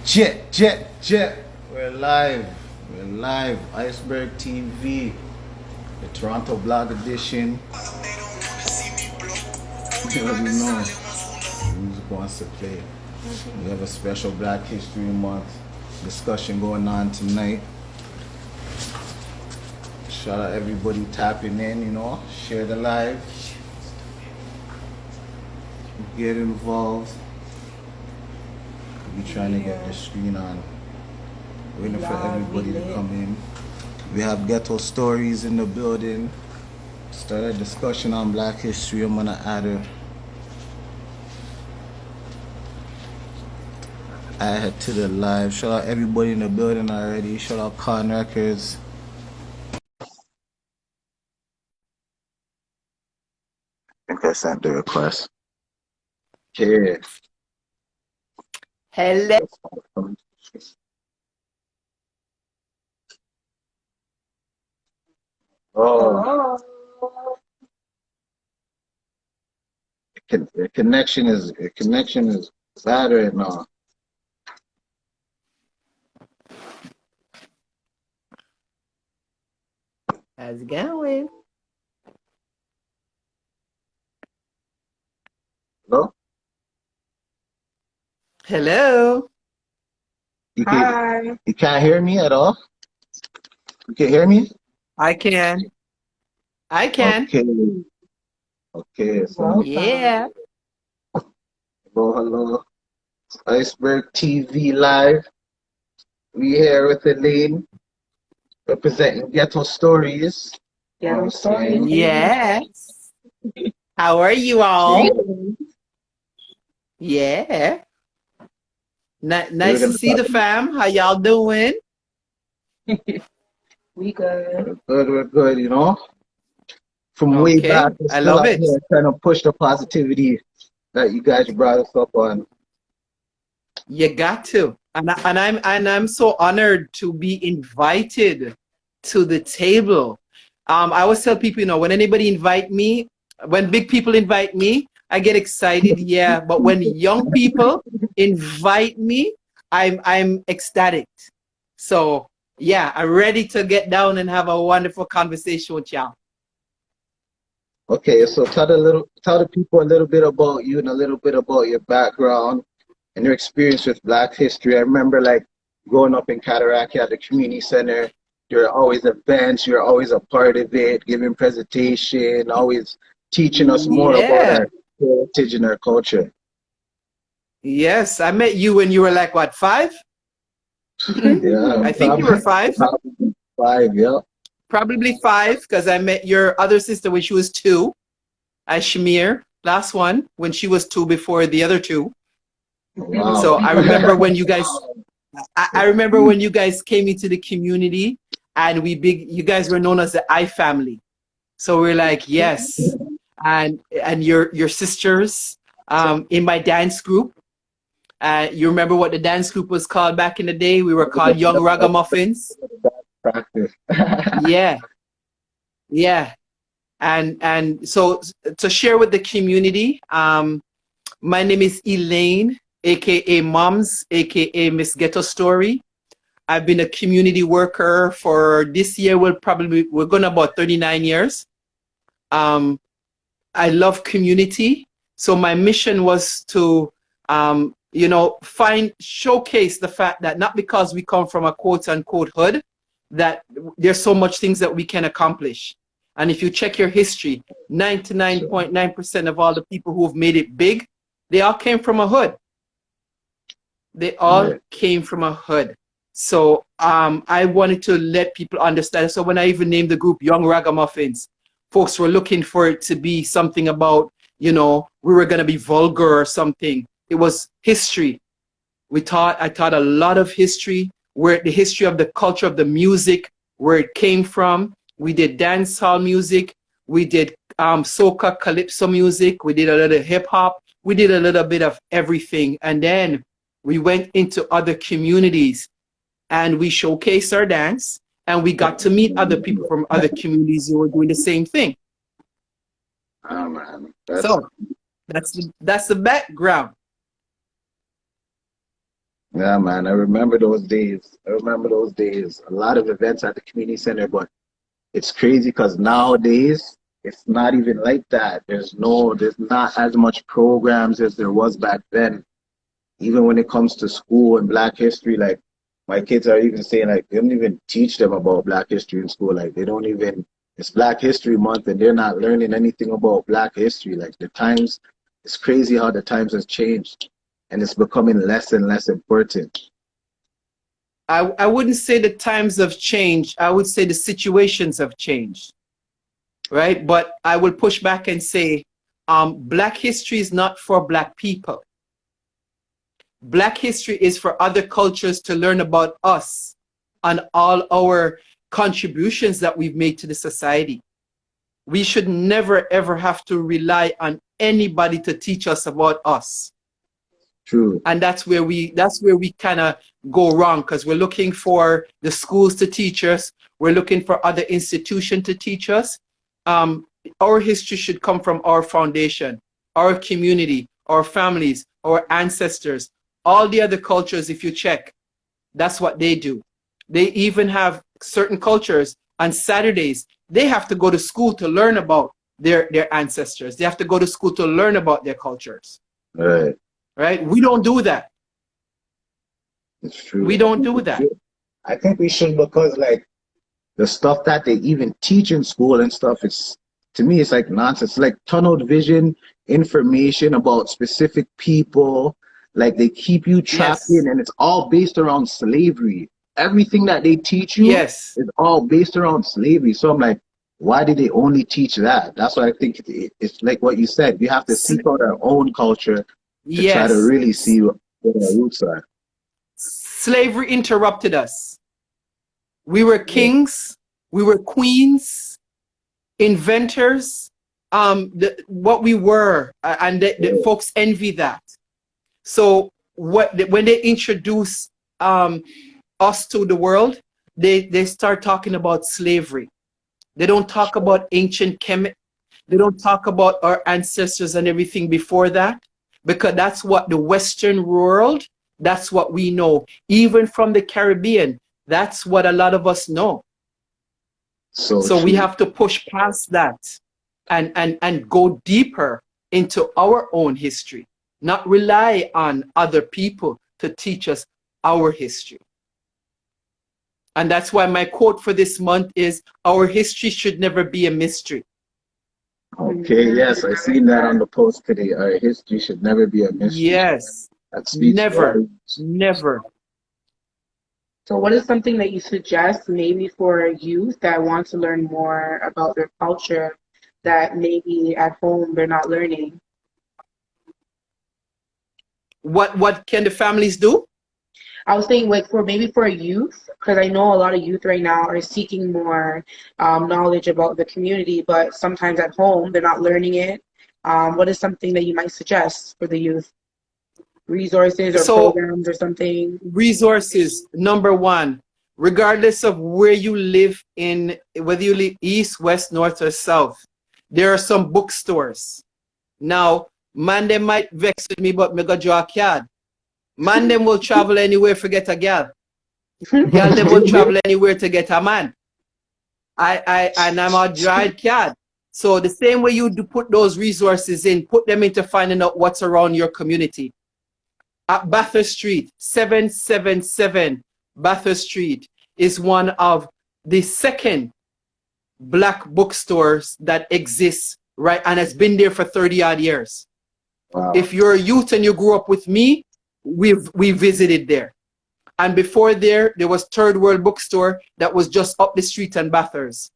Jet. We're live. We're live. Iceberg TV, the Toronto Blog Edition. You already know who wants to play. We have a special Black History Month discussion going on tonight. Shout out everybody tapping in, share the live, get involved. We're trying to get the screen on, waiting for everybody to come in. We have ghetto stories in the building. Start a discussion on Black history. I'm gonna add to the live. Shout out everybody in the building already. Shout out Con Records. I think I sent the request. Okay. Hello. Oh. The connection is bad right now. How's it going? Hello? Hello. Hi. You can't hear me at all? You can hear me? I can. Okay. Okay. So Yeah. hello. Iceberg TV live. We here with Elaine, representing Ghetto Stories. Yes. How are you all? Yeah. Nice to see the fam. How y'all doing? We good. We're good, From way back, we're I still love out it. here trying to push the positivity that you guys brought us up on. You got to. And I'm so honored to be invited to the table. I always tell people, when anybody invite me, when big people invite me, I get excited, yeah. But when young people invite me, I'm ecstatic. So yeah, I'm ready to get down and have a wonderful conversation with y'all. Okay, so tell the people a little bit about you and a little bit about your background and your experience with Black history. I remember growing up in Cataraqui at the community center. There were always events, you're always a part of it, giving presentation, always teaching us more about our heritage and our culture. Yes, I met you when you were like, what, 5? Yeah, I think you were 5. Probably 5, yeah. Probably 5, because I met your other sister when she was 2. Shamir, last one, when she was 2 before the other 2. Wow. So I remember when you guys, I remember when you guys came into the community and you guys were known as the I family. So we're like, yes. And your sisters in my dance group. You remember what the dance group was called back in the day? We were called Young Ragamuffins. Practice. Yeah. And so to share with the community, my name is Elaine, aka Moms, aka Miss Ghetto Story. I've been a community worker for this year. We're going about 39 years. I love community. So my mission was to showcase the fact that not because we come from a quote unquote hood, that there's so much things that we can accomplish. And if you check your history, 99.9% of all the people who have made it big, they all came from a hood. They all came from a hood. So I wanted to let people understand. So when I even named the group Young Ragamuffins, folks were looking for it to be something about, we were going to be vulgar or something. It was history. I taught a lot of history, where the history of the culture of the music, where it came from. We did dance hall music. We did soca, calypso music. We did a little hip hop. We did a little bit of everything. And then we went into other communities and we showcased our dance, and we got to meet other people from other communities who were doing the same thing. Oh man. So that's the background. Yeah, man, I remember those days. I remember those days. A lot of events at the community center, but it's crazy because nowadays it's not even like that. There's not as much programs as there was back then. Even when it comes to school and Black history, like my kids are even saying like they don't even teach them about Black history in school. Like they don't even, it's Black History Month and they're not learning anything about Black history. Like the times, it's crazy how the times has changed and it's becoming less and less important. I wouldn't say the times have changed. I would say the situations have changed, right? But I will push back and say, Black history is not for Black people. Black history is for other cultures to learn about us and all our contributions that we've made to the society. We should never ever have to rely on anybody to teach us about us. True. And that's where we kind of go wrong, because we're looking for the schools to teach us. We're looking for other institutions to teach us. Our history should come from our foundation, our community, our families, our ancestors. All the other cultures, if you check, that's what they do. They even have certain cultures on Saturdays. They have to go to school to learn about their ancestors. They have to go to school to learn about their cultures. Right. Right? We don't do that. It's true. We don't do that. I think we should because like the stuff that they even teach in school and stuff, it's to me it's like nonsense. It's like tunnel vision information about specific people. Like they keep you trapped Yes. in and it's all based around slavery. Everything that they teach you Yes. is all based around slavery. So I'm like, why did they only teach that? That's why I think it's like what you said. We have to seek out our own culture to try to Yes. really see what our roots are. Slavery interrupted us. We were kings, we were queens, inventors, what we were, and the folks envy that. So when they introduce us to the world, they start talking about slavery. They don't talk about ancient Kemet. They don't talk about our ancestors and everything before that, because that's what the Western world, that's what we know. Even from the Caribbean, that's what a lot of us know. So we have to push past that and go deeper into our own history, not rely on other people to teach us our history. And that's why my quote for this month is, our history should never be a mystery. Okay, yes, I seen that on the post today. Our history should never be a mystery. Yes, That speaks never, volumes. never. So what is something that you suggest maybe for youth that want to learn more about their culture that maybe at home they're not learning? What can the families do? I was saying like for maybe for youth, because I know a lot of youth right now are seeking more knowledge about the community, but sometimes at home they're not learning it. What is something that you might suggest for the youth? Resources or programs or something? Resources, number one, regardless of where you live in, whether you live east, west, north, or south, there are some bookstores. Now, man, they might vex with me, but me go draw a card. Man, them will travel anywhere to get a girl. Girl, them will travel anywhere to get a man. And I'm a dried card. So the same way you do put those resources in, put them into finding out what's around your community. At Bathurst Street, 777 Bathurst Street is one of the second Black bookstores that exists, right? And has been there for 30 odd years. Wow. If you're a youth and you grew up with me, we visited there. And before there was Third World Bookstore that was just up the street in Bathurst.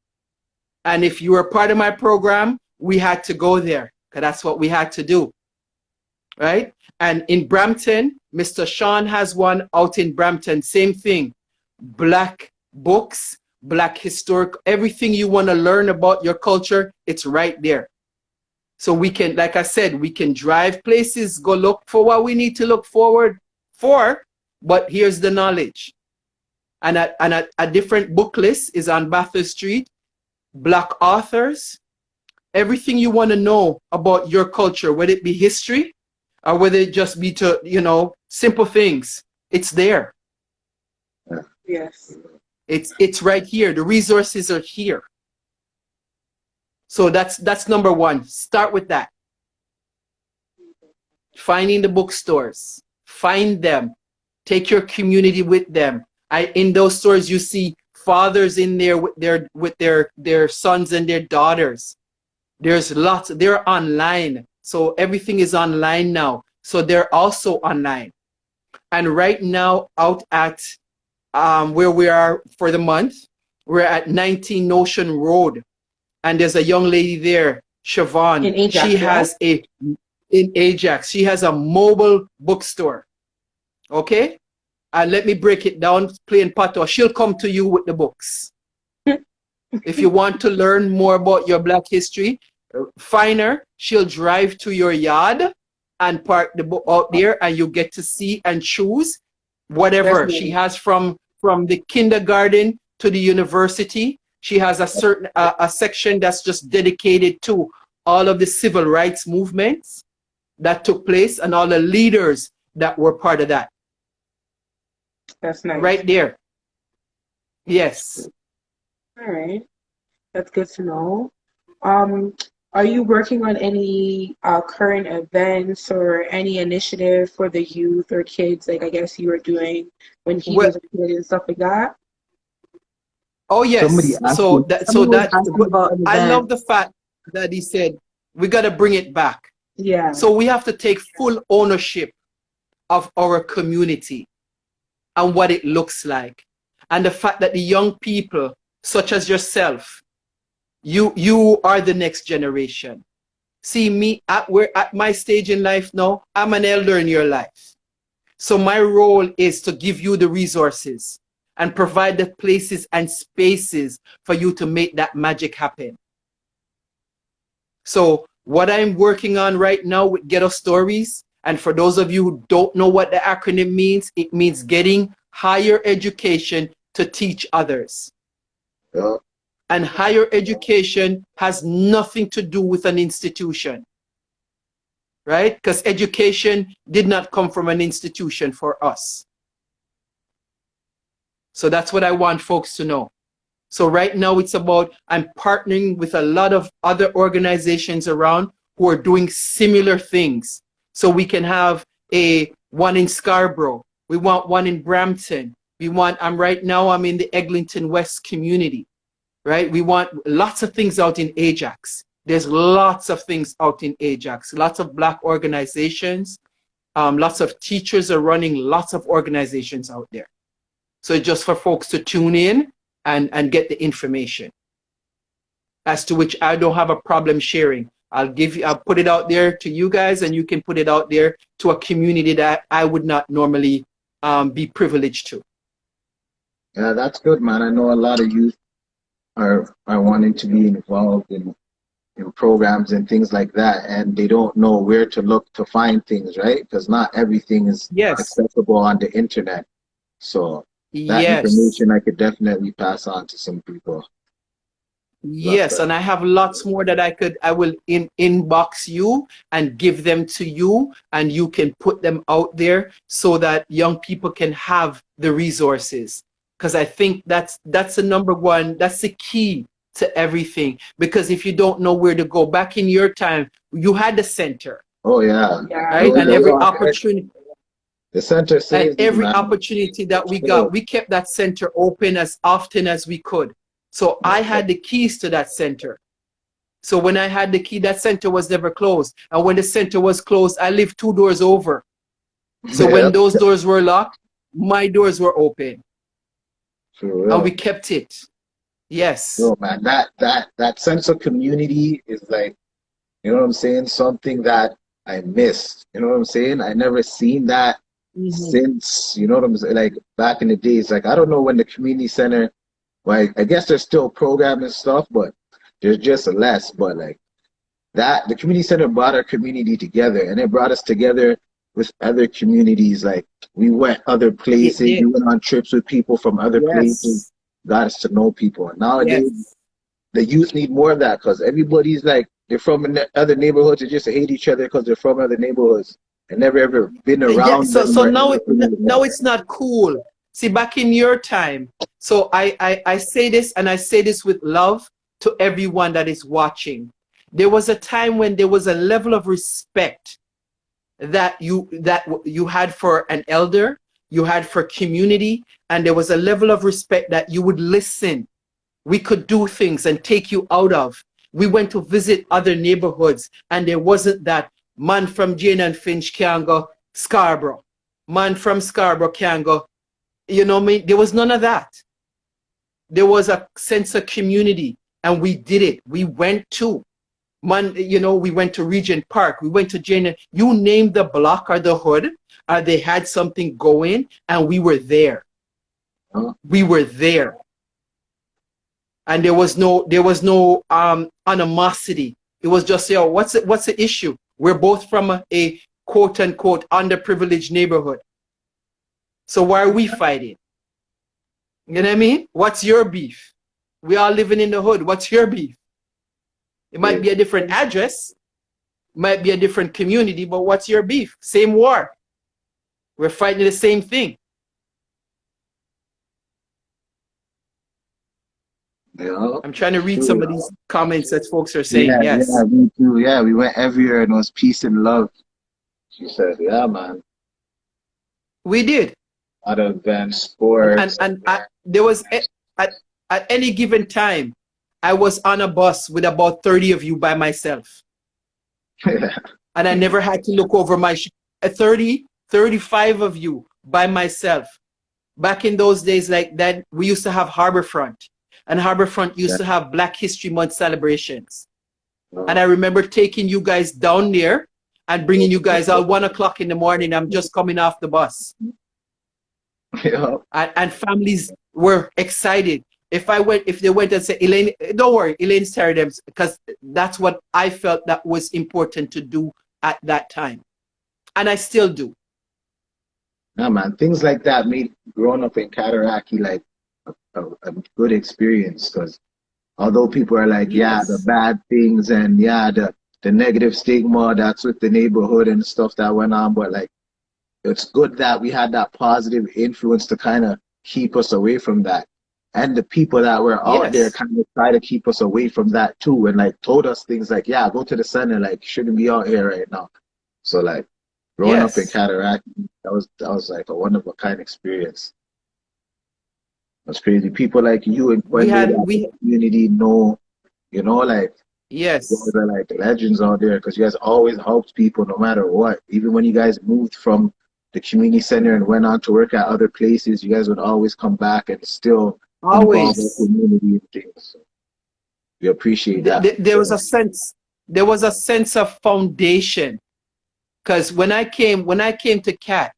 And if you were part of my program, we had to go there, because that's what we had to do, right? And in Brampton, Mr. Sean has one out in Brampton, same thing. Black books, Black historic, everything you want to learn about your culture, it's right there. So we can, like I said, we can drive places, go look for what we need to look forward for, but here's the knowledge. And a different book list is on Bathurst Street, Black authors, everything you want to know about your culture, whether it be history or whether it just be to, you know, simple things. It's there. Yes. It's right here. The resources are here. So that's number one. Start with that. Finding the bookstores. Find them. Take your community with them. In those stores you see fathers in there with their sons and their daughters. There's lots. They're online. So everything is online now. So they're also online. And right now out at where we are for the month, we're at 19 Notion Road. And there's a young lady there, Siobhan. In Ajax, she has in Ajax, she has a mobile bookstore. Okay? And let me break it down plain patois. She'll come to you with the books. If you want to learn more about your Black history, find her. She'll drive to your yard and park the book out there, and you get to see and choose whatever she has from the kindergarten to the university. She has a certain a section that's just dedicated to all of the civil rights movements that took place and all the leaders that were part of that. That's nice. Right there. Yes. All right. That's good to know. Are you working on any current events or any initiative for the youth or kids, like I guess you were doing when he was a kid and stuff like that? Oh yes. I love the fact that he said we got to bring it back. Yeah. So we have to take full ownership of our community and what it looks like, and the fact that the young people such as yourself, you are the next generation. See me at my stage in life now, I'm an elder in your life. So my role is to give you the resources and provide the places and spaces for you to make that magic happen. So what I'm working on right now with Ghetto Stories, and for those of you who don't know what the acronym means, it means getting higher education to teach others. Yeah. And higher education has nothing to do with an institution, right? Because education did not come from an institution for us. So that's what I want folks to know. So right now it's about, I'm partnering with a lot of other organizations around who are doing similar things. So we can have one in Scarborough. We want one in Brampton. Right now I'm in the Eglinton West community, right? We want lots of things out in Ajax. There's lots of things out in Ajax, lots of Black organizations. Lots of teachers are running lots of organizations out there. So just for folks to tune in and get the information, as to which I don't have a problem sharing. I'll put it out there to you guys, and you can put it out there to a community that I would not normally be privileged to. Yeah, that's good, man. I know a lot of youth are wanting to be involved in programs and things like that, and they don't know where to look to find things, right? Because not everything is accessible on the internet. So that information I could definitely pass on to some people. Yes, and I have lots more that I will inbox you and give them to you, and you can put them out there so that young people can have the resources. Because I think that's the number one, that's the key to everything. Because if you don't know where to go, back in your time, you had the center. Oh yeah. Right? And every opportunity. The center and every opportunity that we got, we kept that center open as often as we could. So I had the keys to that center. So when I had the key, that center was never closed. And when the center was closed, I lived 2 doors over. So when those doors were locked, my doors were open. And we kept it. Yes. Oh man, that sense of community is like, you know what I'm saying? Something that I missed. You know what I'm saying? I never seen that since, you know what I'm saying? Like back in the days, like I don't know when the community center, like I guess there's still programs and stuff, but there's just less. But like that, the community center brought our community together, and it brought us together with other communities. Like we went other places, we went on trips with people from other places, got us to know people. And nowadays, the youth need more of that, because everybody's like, they're from other neighborhoods and just hate each other because they're from other neighborhoods. I never ever been Yeah, around them so or now anything like now that. it's not cool. See, back in your time, so I say this, and I say this with love to everyone that is watching. There was a time when there was a level of respect that you had for an elder, you had for community, and there was a level of respect that you would listen. We could do things and take you out of. We went to visit other neighborhoods, and there wasn't that man from Jane and Finch can go Scarborough. Man from Scarborough can go, you know what I mean? There was none of that. There was a sense of community, and we did it. We went to, man, we went to Regent Park, we went to Jane, you name the block or the hood, they had something going, and we were there. Huh? We were there. And there was no animosity. It was just, yo, what's the issue? We're both from a quote unquote underprivileged neighborhood. So why are we fighting? You know what I mean? What's your beef? We all living in the hood. What's your beef? It might be a different address, might be a different community, but what's your beef? Same war. We're fighting the same thing. Yeah. I'm trying to read True. some of these comments that folks are saying. Yeah, Yes, me too. Yeah, we went everywhere and it was peace and love. She said, yeah, man. we did. Other events, And sports. there was at any given time, I was on a bus with about 30 of you by myself. Yeah. And I never had to look over my 30, 35 of you by myself. Back in those days like that, we used to have Harborfront. And Harborfront used to have Black History Month celebrations. And I remember taking you guys down there and bringing you guys out 1 o'clock in the morning. I'm just coming off the bus. Yeah. And families were excited. If they went and said, Elaine, don't worry, Elaine's carried them, because that's what I felt that was important to do at that time. And I still do. Yeah, man. Things like that made growing up in Cataraqui like a good experience, because although people are like, yeah, the Yes. bad things and yeah, the negative stigma that's with the neighborhood and stuff that went on, but like it's good that we had that positive influence to kind of keep us away from that. And the people that were out there Yes. kind of try to keep us away from that too, and like told us things like, yeah, go to the center, like shouldn't be out here right now. So like growing up in Yes. Cataraqui, that was like a one of a kind experience. That's crazy. People like you and We Quende had, that the community know, like you yes. guys are like legends out there because you guys always helped people no matter what. Even when you guys moved from the community center and went on to work at other places, you guys would always come back and still involve the Always. community and things. So we appreciate that. There was a sense of foundation. Because when I came to CAT,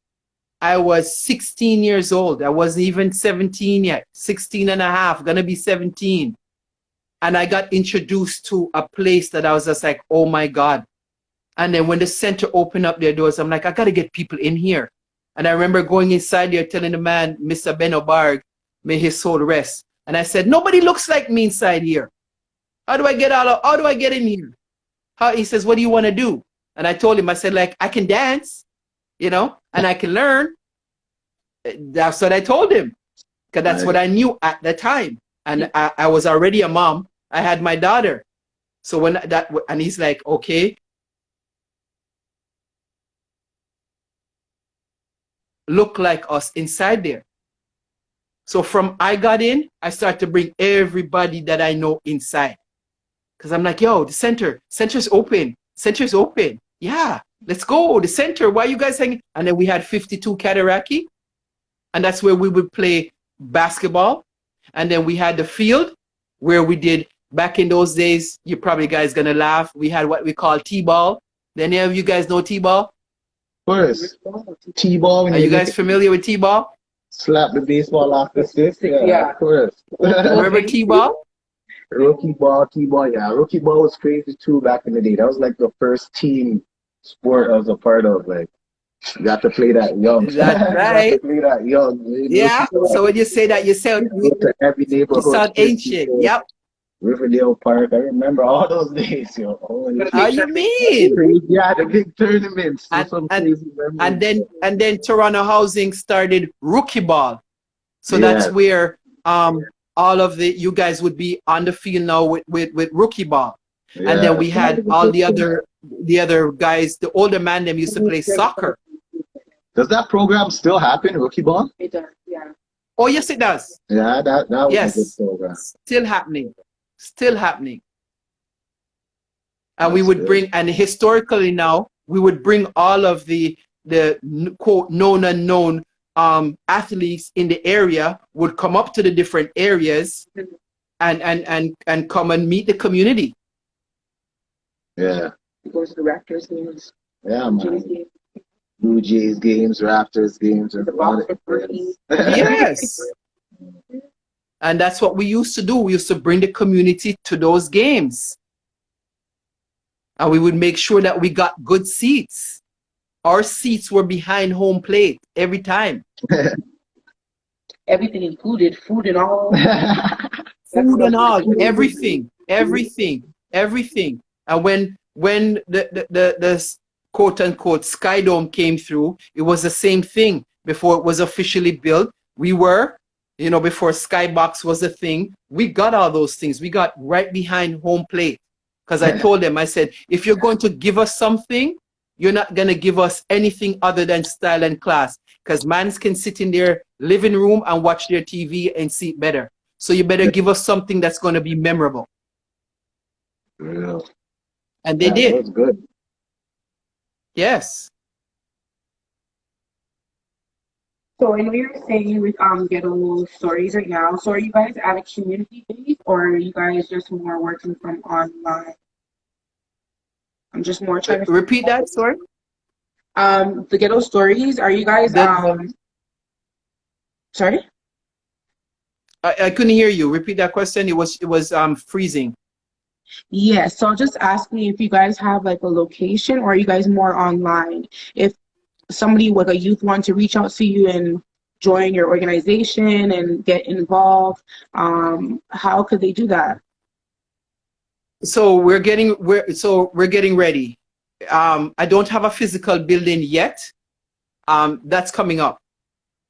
I was 16 years old. I wasn't even 17 yet, 16 and a half, gonna be 17. And I got introduced to a place that I was just like, oh my God. And then when the center opened up their doors, I'm like, I gotta get people in here. And I remember going inside there telling the man, Mr. Ben Obarg, may his soul rest. And I said, nobody looks like me inside here. How do I get in here? He says, what do you want to do? And I told him, I said, like, I can dance, and I can learn. That's what I told him, because that's what I knew at the time. And I was already a mom. I had my daughter. So and he's like, okay, look like us inside there. So from I got in, I started to bring everybody that I know inside. Because I'm like, yo, the center's open. Center's open. Yeah, let's go. The center, why you guys hanging? And then we had 52 Cataraqui. And that's where we would play basketball. And then we had the field where we did, back in those days, you probably guys gonna laugh. We had what we call T-ball. Any of you guys know T-ball? Of course. T-ball. Are you guys familiar with T-ball? Slap the baseball off the stick. Yeah, of course. Remember T-ball? Rookie ball, T-ball, yeah. Rookie ball was crazy too back in the day. That was like the first team sport I was a part of. Like, you got to play that young. That's right. You got to play that young. Yeah. So when you say that, you go to every you neighborhood. sound ancient. Yep. Riverdale Park. I remember all those days, yo. Holy How shit. you mean? Crazy. Yeah, the big tournaments. So And some and crazy memories. and then Toronto Housing started rookie ball. So that's Yeah, where all of the you guys would be on the field now with rookie ball. And then yeah. we had all the other guys, the older man them used to play soccer. Does that program still happen, Rookie Ball? It does, yeah. Oh yes it does. Yeah, that was a good Yes. program. Still happening. Still happening. And we That's would good. bring, and historically now, we would bring all of the quote known unknown athletes in the area would come up to the different areas and come and meet the community. Yeah, It goes to the Raptors games. yeah, man. Blue Jays games, Raptors games, and The a lot of box for free. Yes. And that's what we used to do. We used to bring the community to those games. And we would make sure that we got good seats. Our seats were behind home plate every time. Everything included, food and all. Food and all, everything, everything, everything. And when the quote unquote Sky Dome came through, it was the same thing before it was officially built. We were, you know, before Skybox was a thing, we got all those things. We got right behind home plate. Because I told them, I said, if you're going to give us something, you're not going to give us anything other than style and class. Because mans can sit in their living room and watch their TV and see it better. So you better give us something that's going to be memorable. Real. And they Yeah, did. that was good. Yes. So I know you're saying with ghetto stories right now. So are you guys at a community base or are you guys just more working from online? I'm just more trying to Repeat that, sorry. the ghetto stories, are you guys sorry? I couldn't hear you. Repeat that question. It was freezing. Yeah, so just asking if you guys have like a location or are you guys more online? If somebody like a youth wants to reach out to you and join your organization and get involved, how could they do that? So we're getting ready. I don't have a physical building yet. That's coming up.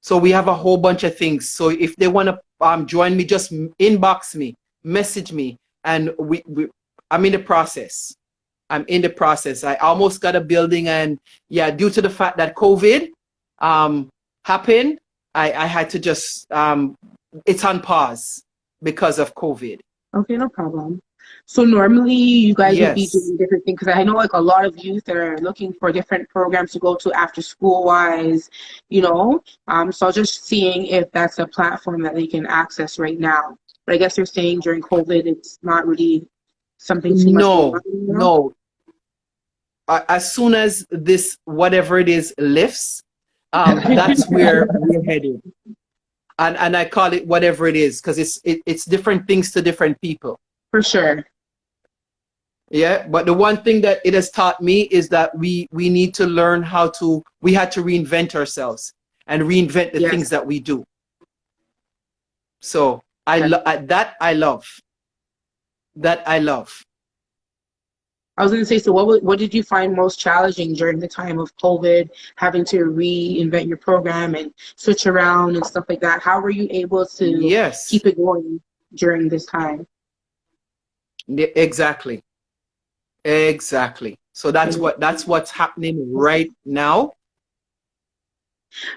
So we have a whole bunch of things. So if they want to join me, just inbox me, message me, and I'm in the process. I'm in the process. I almost got a building, and yeah, due to the fact that COVID happened, I had to just it's on pause because of COVID. Okay, no problem. So normally you guys would be Yes. doing different things because I know like a lot of youth that are looking for different programs to go to after school wise, you know. So just seeing if that's a platform that they can access right now. But I guess you're saying during COVID it's not really something too much going No, on, you know? no. As soon as this whatever it is lifts, that's where we're headed. And I call it whatever it is because it's different things to different people. For sure. Yeah, but the one thing that it has taught me is that we need to learn how to, we had to reinvent ourselves and reinvent the Yes. things that we do. So that I love. That I love. I was going to say, so what did you find most challenging during the time of COVID, having to reinvent your program and switch around and stuff like that? How were you able to Yes. keep it going during this time? Exactly. Exactly. So that's what's happening right now.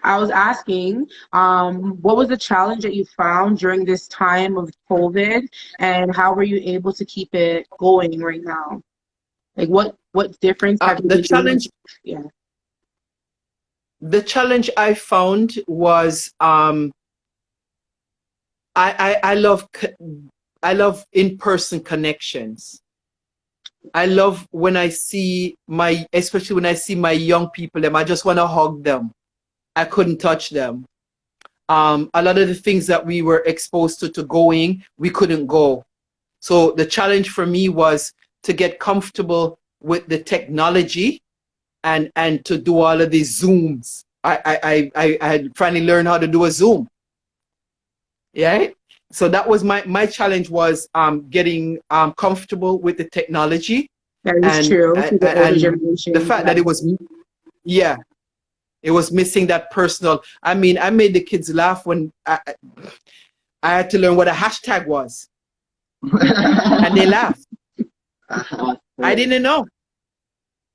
I was asking, what was the challenge that you found during this time of COVID, and how were you able to keep it going right now? Like what difference have you The been doing? challenge Yeah. the challenge I found was I love in-person connections. I love when I see especially when I see my young people, I just want to hug them. I couldn't touch them. A lot of the things that we were exposed to going, we couldn't go. So the challenge for me was to get comfortable with the technology and to do all of these Zooms. I had finally learned how to do a Zoom. Yeah. So that was my challenge, was getting comfortable with the technology, That is and true. To the older and the generation. fact that it was, yeah, it was missing that personal. I mean, I made the kids laugh when I had to learn what a hashtag was, and they laughed. I didn't know.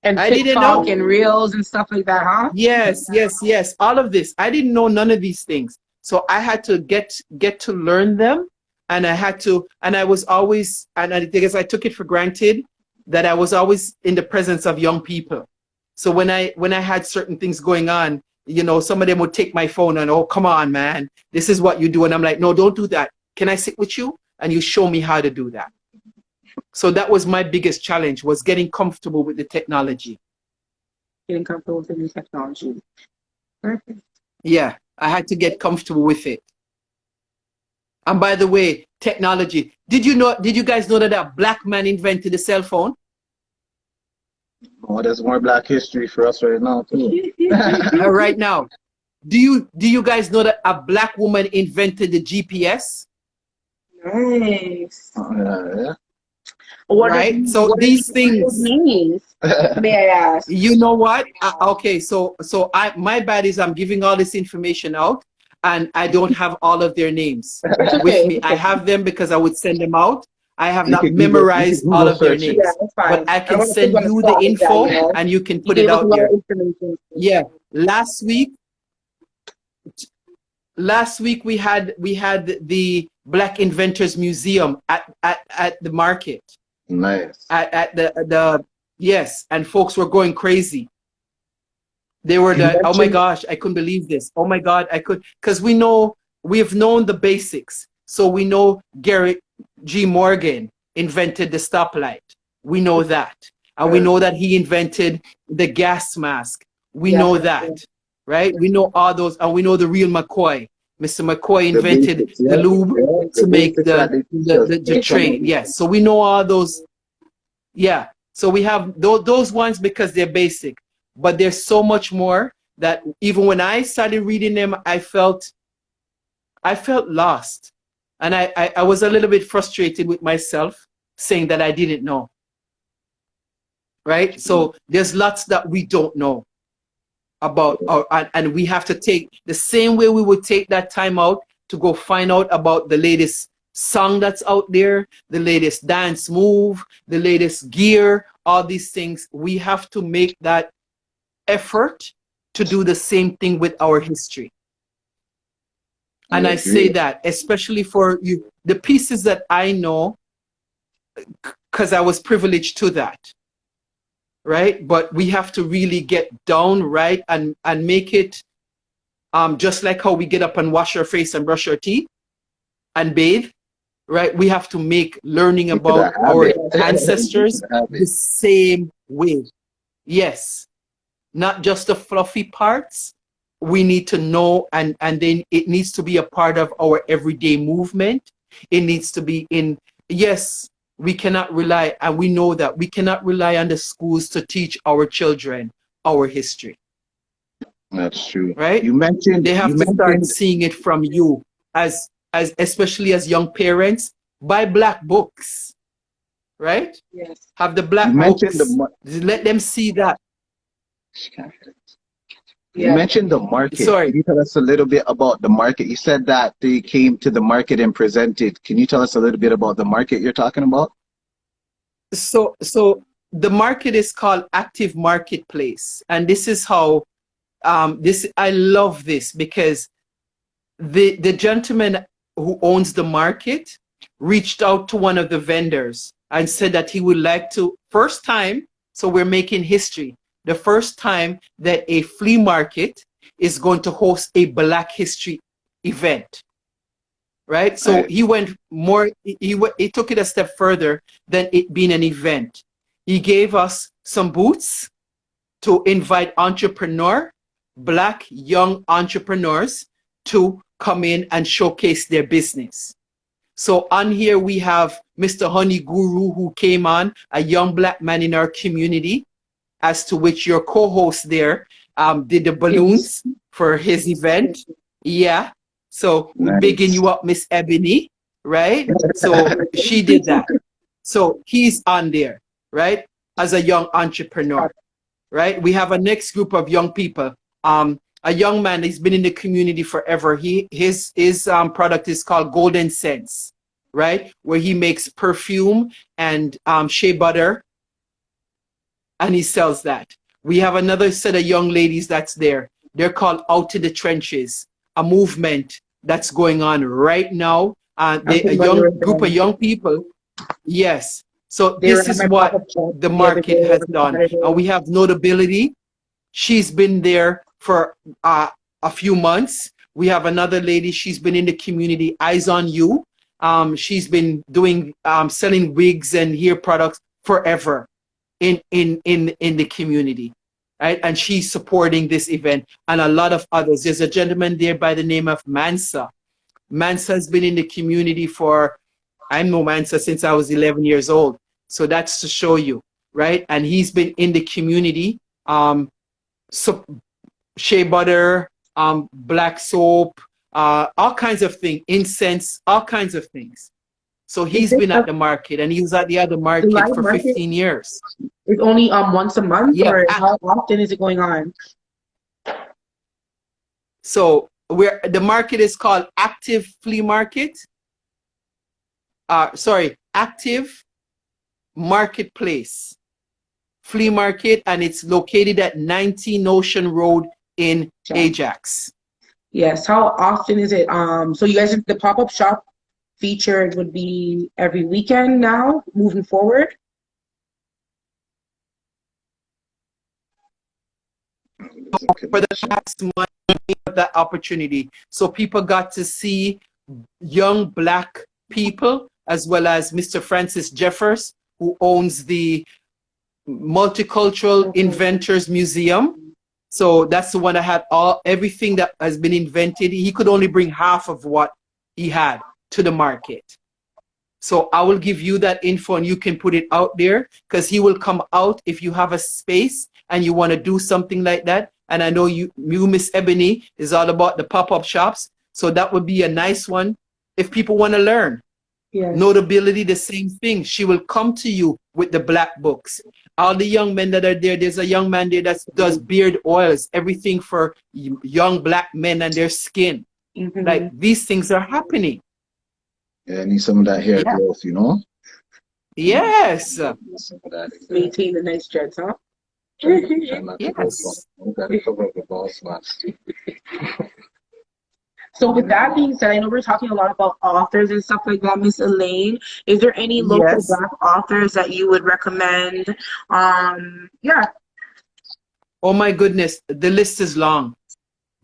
And I didn't know. TikTok and Reels and stuff like that, huh? Yes, yes, yes. All of this. I didn't know none of these things. So I had to get to learn them, and I had to, and I was always, and I guess I took it for granted that I was always in the presence of young people. So when I had certain things going on, you know, some of them would take my phone and, oh, come on, man, this is what you do. And I'm like, no, don't do that. Can I sit with you? And you show me how to do that. So that was my biggest challenge, was getting comfortable with the technology. Getting comfortable with the new technology. Perfect. Yeah, I had to get comfortable with it. And by the way, technology. Did you guys know that a black man invented the cell phone? Oh, there's more Black history for us right now too. Right now. Do you guys know that a black woman invented the GPS? Nice. Yeah. Right? So these things, names, may I ask? you know what? Okay, so my bad is I'm giving all this information out, and I don't have all of their names with me. I have them because I would send them out. I have not memorized all of their names, Yeah, that's fine. but I can send you the info, and you can put it out there. Yeah, last week we had the Black Inventors Museum at the market. Nice. At the yes, and folks were going crazy. They were oh my gosh, I couldn't believe this. Oh my God, because we've known the basics. So we know Garrett G. Morgan invented the stoplight. We know that. And we know that he invented the gas mask. We know that, right? We know all those, and we know the real McCoy. Mr. McCoy invented the lube to make the train. Yes, so we know all those. Yeah, so we have those ones because they're basic. But there's so much more that even when I started reading them, I felt lost. And I was a little bit frustrated with myself, saying that I didn't know. Right? So there's lots that we don't know about, and we have to take the same way we would take that time out to go find out about the latest song that's out there, the latest dance move, the latest gear, all these things. We have to make that effort to do the same thing with our history. And I say that especially for you, the pieces that I know, because I was privileged to that. Right? But we have to really get down, right, and make it just like how we get up and wash our face and brush our teeth and bathe, right? We have to make learning about our ancestors the same way. Yes. Not just the fluffy parts. We need to know, and then it needs to be a part of our everyday movement. It needs to be in, yes, we cannot rely, and we know that we cannot rely on the schools to teach our children our history. That's true. Right? You mentioned they have to start seeing it from you, as especially as young parents. Buy black books, right? Yes. Have the black books. Let them see that. You mentioned the market. Sorry. Can you tell us a little bit about the market? You said that they came to the market and presented. Can you tell us a little bit about the market you're talking about? So the market is called Active Marketplace. And this is how, I love this, because the gentleman who owns the market reached out to one of the vendors and said that he would like to, first time, so we're making history, the first time that a flea market is going to host a Black History event, right? So he went more, he took it a step further than it being an event. He gave us some booths to invite Black young entrepreneurs to come in and showcase their business. So on here we have Mr. Honey Guru, who came on, a young Black man in our community, as to which your co-host there did the balloons for his event. Yeah. So we're bigging you up, Miss Ebony. right? So she did that. So he's on there, right? As a young entrepreneur, right? We have a next group of young people. A young man, he's been in the community forever. His product is called Golden Sense, right? Where he makes perfume and shea butter, and he sells that. We have another set of young ladies that's there. They're called Out in the Trenches, a movement that's going on right now. A young group of young people. Yes. So this is what the market has done. And we have Notability. She's been there for a few months. We have another lady. She's been in the community, Eyes on You. She's been doing selling wigs and hair products forever in the community, right? And she's supporting this event and a lot of others. There's a gentleman there by the name of Mansa. Mansa has been in the community for, I know Mansa since I was 11 years old. So that's to show you, right? And he's been in the community, so shea butter, black soap, all kinds of things, incense, all kinds of things. So he's been at the market, and he was at the other market for 15 years. It's only once a month, yeah. Or how often is it going on? So the market is called Active Flea Market. Sorry, Active Marketplace Flea Market, and it's located at 19 Ocean Road in Ajax. Yes. How often is it? So you guys, the pop-up shop featured would be every weekend now, moving forward? For the last month, we had that opportunity. So people got to see young Black people, as well as Mr. Francis Jeffers, who owns the Multicultural Inventors Museum. So that's the one that had everything that has been invented. He could only bring half of what he had to the market. So I will give you that info and you can put it out there, because he will come out if you have a space and you want to do something like that. And I know you Miss Ebony, is all about the pop-up shops. So that would be a nice one if people want to learn. Yes. Notability, the same thing. She will come to you with the black books. All the young men that are there, there's a young man there that does beard oils, everything for young Black men and their skin. Like, these things are happening. Yeah, I need some of that hair growth, you know? Yes. Maintain the nice dreads, huh? Yes. So with that being said, I know we're talking a lot about authors and stuff like that, Miss Elaine. Is there any local Black authors that you would recommend? Yeah. Oh my goodness, the list is long.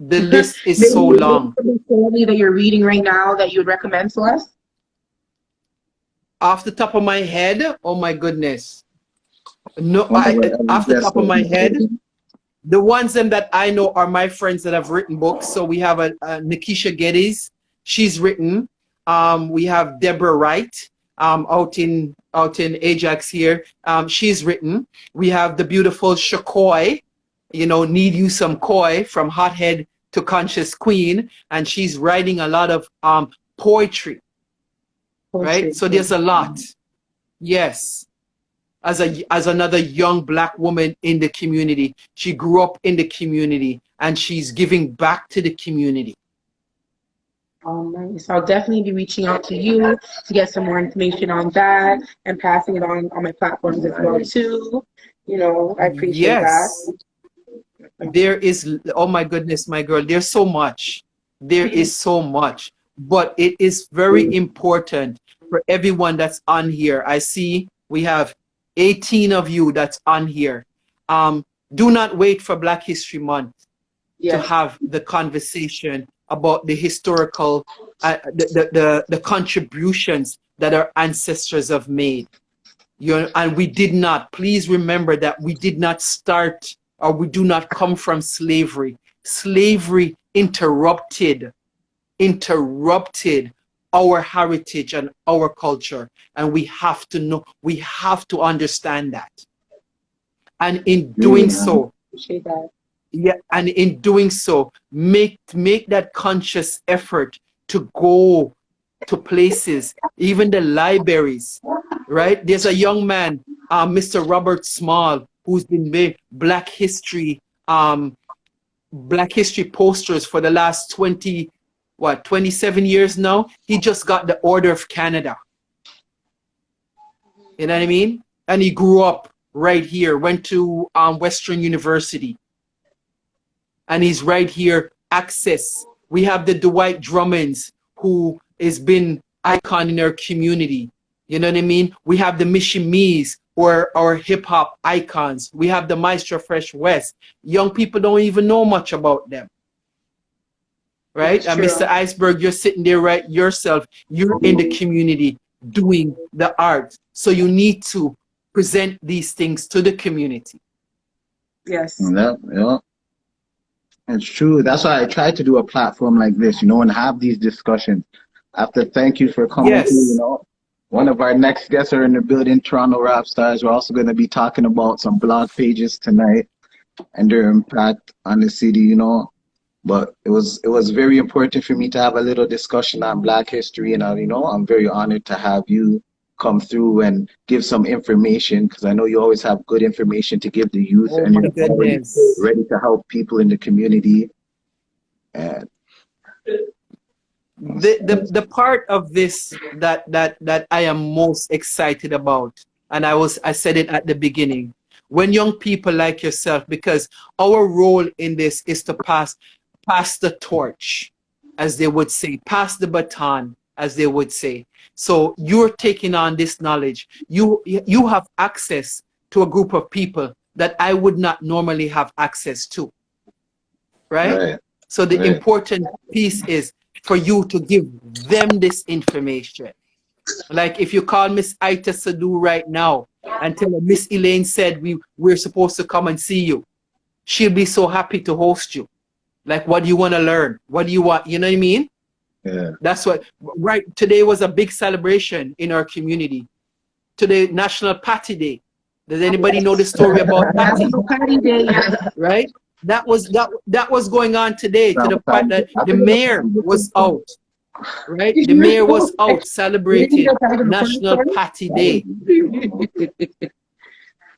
The list is so long. That you're reading right now that you would recommend to us? Off the top of my head, oh my goodness. No, off the top of my head, the ones that I know are my friends that have written books. So we have a Nikisha Geddes. She's written. We have Deborah Wright out in Ajax here. She's written. We have the beautiful Shakoy, you know, Need You Some Koi, from Hothead to Conscious Queen, and she's writing a lot of poetry. Right? So there's a lot. Yes. As another young Black woman in the community. She grew up in the community and she's giving back to the community. Nice. I'll definitely be reaching out to you to get some more information on that and passing it on my platforms as well too. You know, I appreciate that. There is, oh my goodness, my girl, there's so much. There is so much. But it is very important for everyone that's on here. I see we have 18 of you that's on here. Do not wait for Black History Month to have the conversation about the historical, the contributions that our ancestors have made. You know, and we did not, please remember that we did not start, or we do not come from slavery. Slavery interrupted our heritage and our culture, and we have to know, we have to understand that. And in doing so, and in doing so, make that conscious effort to go to places, even the libraries, right? There's a young man, Mr. Robert Small, who's been made Black History posters for the last 27 years now. He just got the Order of Canada. You know what I mean? And he grew up right here, went to Western University. And he's right here, access. We have the Dwight Drummonds, who has been icon in our community. You know what I mean? We have the Mishimis, who are our hip hop icons. We have the Maestro Fresh West. Young people don't even know much about them. Right? And Mr. Iceberg, you're sitting there right yourself. You're in the community doing the art. So you need to present these things to the community. Yes. Yeah. It's true. That's why I try to do a platform like this, you know, and have these discussions. I have to thank you for coming Yes. through, you know. One of our next guests are in the building, Toronto Rap Stars. We're also going to be talking about some blog pages tonight and their impact on the city, you know. But it was very important for me to have a little discussion on Black history, and you know, I'm very honored to have you come through and give some information, because I know you always have good information to give the youth, Oh and my you're always goodness. ready to help people in the community. And The part of this that I am most excited about, and I said it at the beginning, when young people like yourself, because our role in this is to pass the torch, as they would say, pass the baton, as they would say. So you're taking on this knowledge. You have access to a group of people that I would not normally have access to. Right? So the important piece is for you to give them this information. Like if you call Miss Aita Sadu right now and tell her Miss Elaine said we're supposed to come and see you, she'll be so happy to host you. Like, what do you want to learn? What do you want? You know what I mean? yeah, That's what, right? Today was a big celebration in our community. Today, National Patty Day. Does anybody know the story about Patty? Patty Day, yeah. Right? That was going on today, to the point that the mayor was out. Right? The mayor was out celebrating National Patty Day.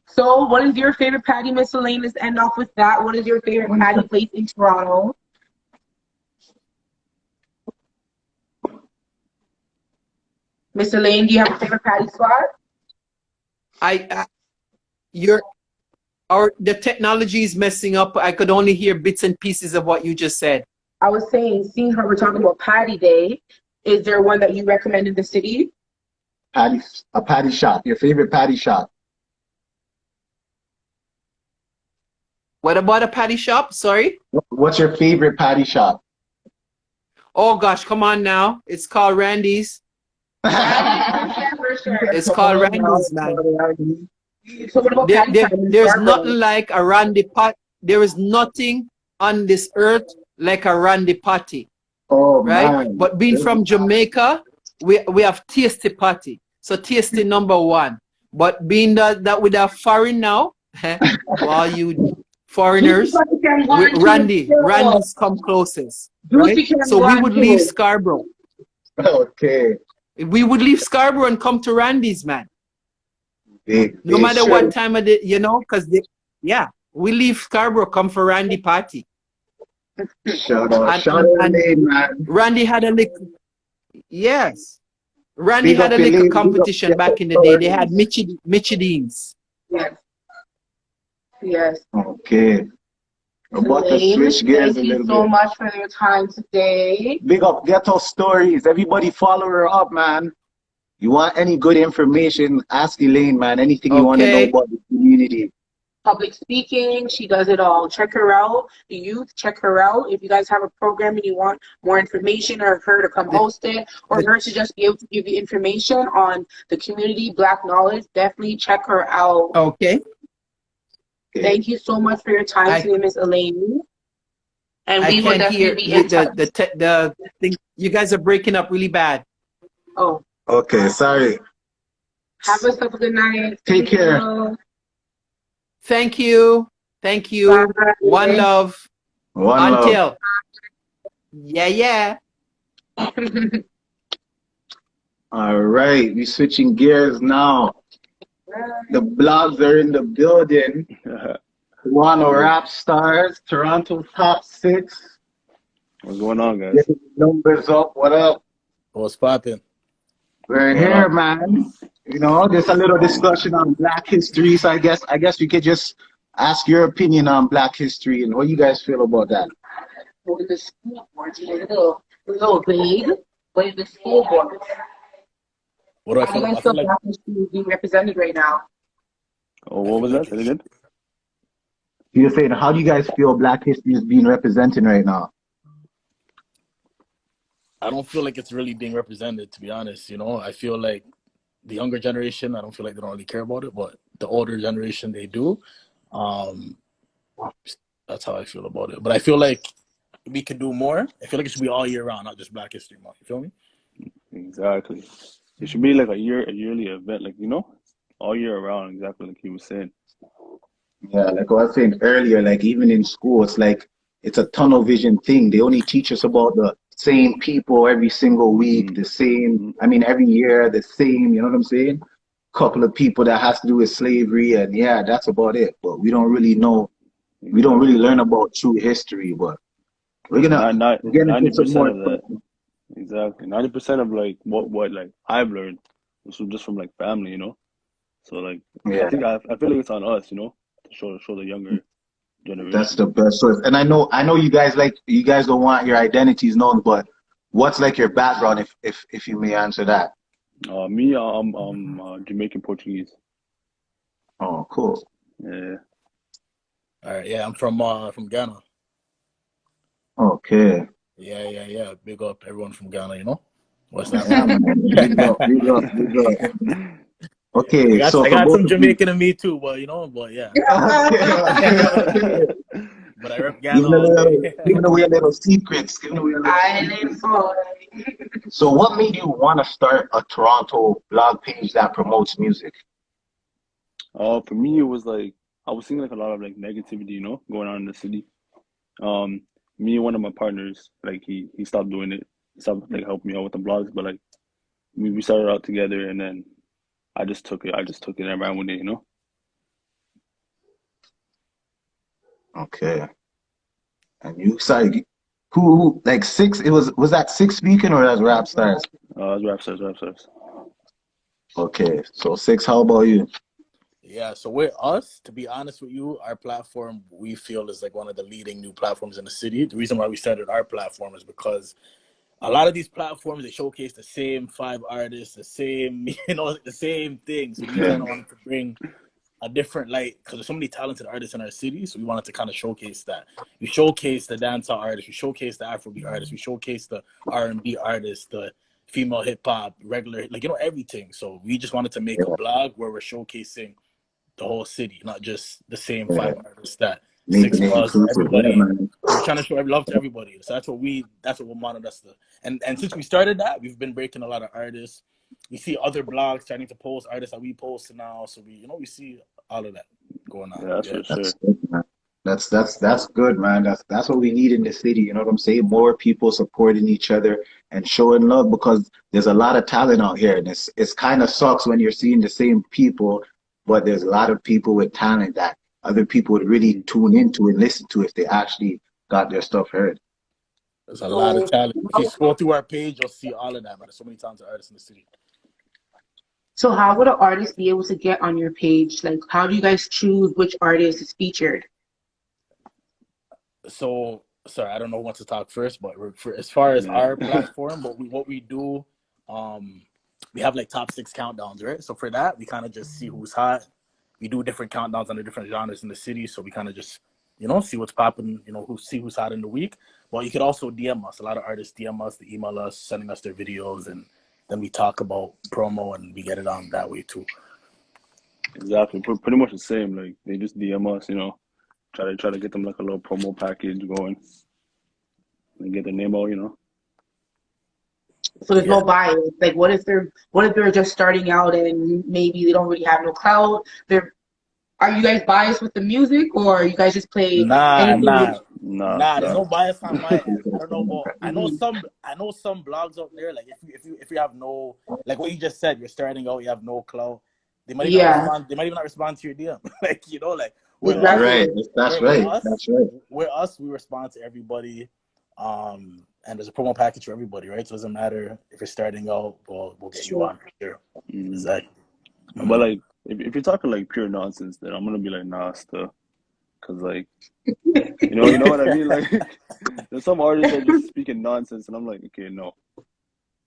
So what is your favorite patty, Miss Elaine? Let's end off with that. What is your favorite patty place in Toronto? Miss Elaine, do you have a favorite patty spot? The technology is messing up. I could only hear bits and pieces of what you just said. I was saying, seeing how we're talking about Patty Day, is there one that you recommend in the city? a patty shop. Your favorite patty shop. What about a patty shop? Sorry? What's your favorite patty shop? Oh gosh, come on now. It's called Randy's. It's called Randy's, man. So what about There's nothing like a Randy Pot. There is nothing on this earth like a Randy Patty. Oh, right? man. But being from Jamaica, we have tasty patty. So tasty #1. But being that with a foreign now, all you foreigners, Randy's come closest. Right? So we would leave Scarborough. Okay. We would leave Scarborough and come to Randy's, man. No matter what time of the, you know, because we leave Scarborough, come for Randy Patty. Shout out name, man. Randy had a little, yes. Randy had a little competition back in the day. They had Michidines. Yes. Yes. Okay. I'm about to switch gears a little bit. Thank you so much for your time today. Big up Ghetto Stories. Everybody follow her up, man. You want any good information, ask Elaine, man. Anything you want to know about the community. Public speaking, she does it all. Check her out. The youth, check her out. If you guys have a program and you want more information, or her to come host it, or her to just be able to give you information on the community, Black knowledge, definitely check her out. Okay. Thank you so much for your time today, Miss Elaine. And we will definitely be in touch. The thing, you guys are breaking up really bad. Oh. Okay, sorry. Have yourself a good night. Take care. Thank you. Thank you. Bye. One love. One Until. love. Yeah. All right, we switching gears now. The blogs are in the building. Toronto rap stars, Toronto top six. What's going on, guys? Getting the numbers up. What up? What's poppin'? We're Going here, on? man. You know, there's a little discussion on Black history. So I guess we could just ask your opinion on Black history and what you guys feel about that. Well, the school boards, a little vague, but in the school boards, What do I how do you feel? guys I feel feel like Black history is being represented right now? Oh, I what feel was like that? Say it again? You're saying, how do you guys feel Black history is being represented right now? I don't feel like it's really being represented, to be honest. You know, I feel like the younger generation, I don't feel like they don't really care about it, but the older generation, they do. Um, that's how I feel about it. But I feel like we could do more. I feel like it should be all year round, not just Black History Month. You feel me? Exactly. It should be like a yearly event, like, you know, all year around, exactly like he was saying. Yeah, like I was saying earlier, like even in school, it's like it's a tunnel vision thing. They only teach us about the same people every single week, the same, Mm-hmm. I mean, every year, the same, you know what I'm saying? Couple of people that has to do with slavery, and yeah, that's about it. But we don't really know, we don't really Exactly. learn about true history, but Not we're gonna get some 90% more of that. Exactly. 90% of like what like I've learned was just from like family, you know. So like yeah, I feel like it's on us, you know, to show the younger that's generation. the best source. And I know you guys don't want your identities known, but what's like your background if you may answer that? Me, Jamaican Portuguese. Oh, cool. Yeah. All right, yeah, I'm from Ghana. Okay. Yeah. Big up everyone from Ghana, you know? West Yeah, Africa. man. Big up, big up, big up. I Okay, got so I for got both some of you, Jamaican in me too, but you know, but yeah. okay. But I rep Ghana all day. Giving away a little secrets, giving away a little I secrets. saw. So, what made you want to start a Toronto blog page that promotes music? For me, it was like I was seeing like a lot of like negativity, you know, going on in the city. Um, Me and one of my partners, like he stopped doing it. He stopped like helping me out with the blogs, but like we started out together, and then I just took it. I just took it and ran with it, you know. Okay, and you started who like six? It was that six speaking or as rap stars? It's rap stars, rap stars. Okay, so six. How about you? Yeah, so with us, to be honest with you, our platform we feel is like one of the leading new platforms in the city. The reason why we started our platform is because a lot of these platforms they showcase the same five artists, the same the same thing. So we Yeah, kind of wanted to bring a different light because there's so many talented artists in our city. So we wanted to kind of showcase that. We showcase the dancehall artists, we showcase the Afrobeat artists, we showcase the R&B artists, the female hip hop, regular everything. So we just wanted to make a yeah, blog where we're showcasing the whole city, not just the same yeah. five artists that Six Making it was, inclusive. Yeah, everybody. man. So we're trying to show love to everybody. So that's what we wanted us to. And since we started that, we've been breaking a lot of artists. We see other blogs trying to post artists that we post now. So we see all of that going on. Yeah, that's Yeah. for That's sure. good, man. That's good, man. That's what we need in the city. You know what I'm saying? More people supporting each other and showing love because there's a lot of talent out here, and it's kind of sucks when you're seeing the same people, but there's a lot of people with talent that other people would really tune into and listen to if they actually got their stuff heard. There's a lot of So, talent. If you scroll through our page, you'll see all of that, man. There's so many talented artists in the city. so how would an artist be able to get on your page? Like, how do you guys choose which artist is featured? So sorry, I don't know who wants to talk first, but for as far as Yeah. our platform, what we do, um, we have like top six countdowns, right? So for that, we kind of just see who's hot. We do different countdowns under different genres in the city, so we kind of just see what's popping, who's hot in the week. Well, you could also DM us. A lot of artists DM us, they email us, sending us their videos, and then we talk about promo and we get it on that way too. Exactly. Pretty much the same. Like they just DM us, you know, try to get them like a little promo package going and get their name out, you know. So there's Yeah. no bias. Like, what if they're just starting out and maybe they don't really have no clout? They're Are you guys biased with the music, or you guys just play Nah, anything? nah, Nah, nah. There's nah. no bias on my end. I don't know about. Mhm. I know some blogs out there. Like if you have no, like what you just said, you're starting out. You have no clout. They might even not Yeah, respond. They might even not respond to your DM. Like like with us, exactly. Right. That's with right. us, That's right. with us, we respond to everybody. And there's a promo package for everybody, right? So it doesn't matter if you're starting out. We'll get you Sure. on for sure. Mm. Exactly. But like, if you're talking like pure nonsense, then I'm gonna be like, nah, still, cause like, you know what I mean? Like, there's some artists that are just speaking nonsense, and I'm like, okay, no,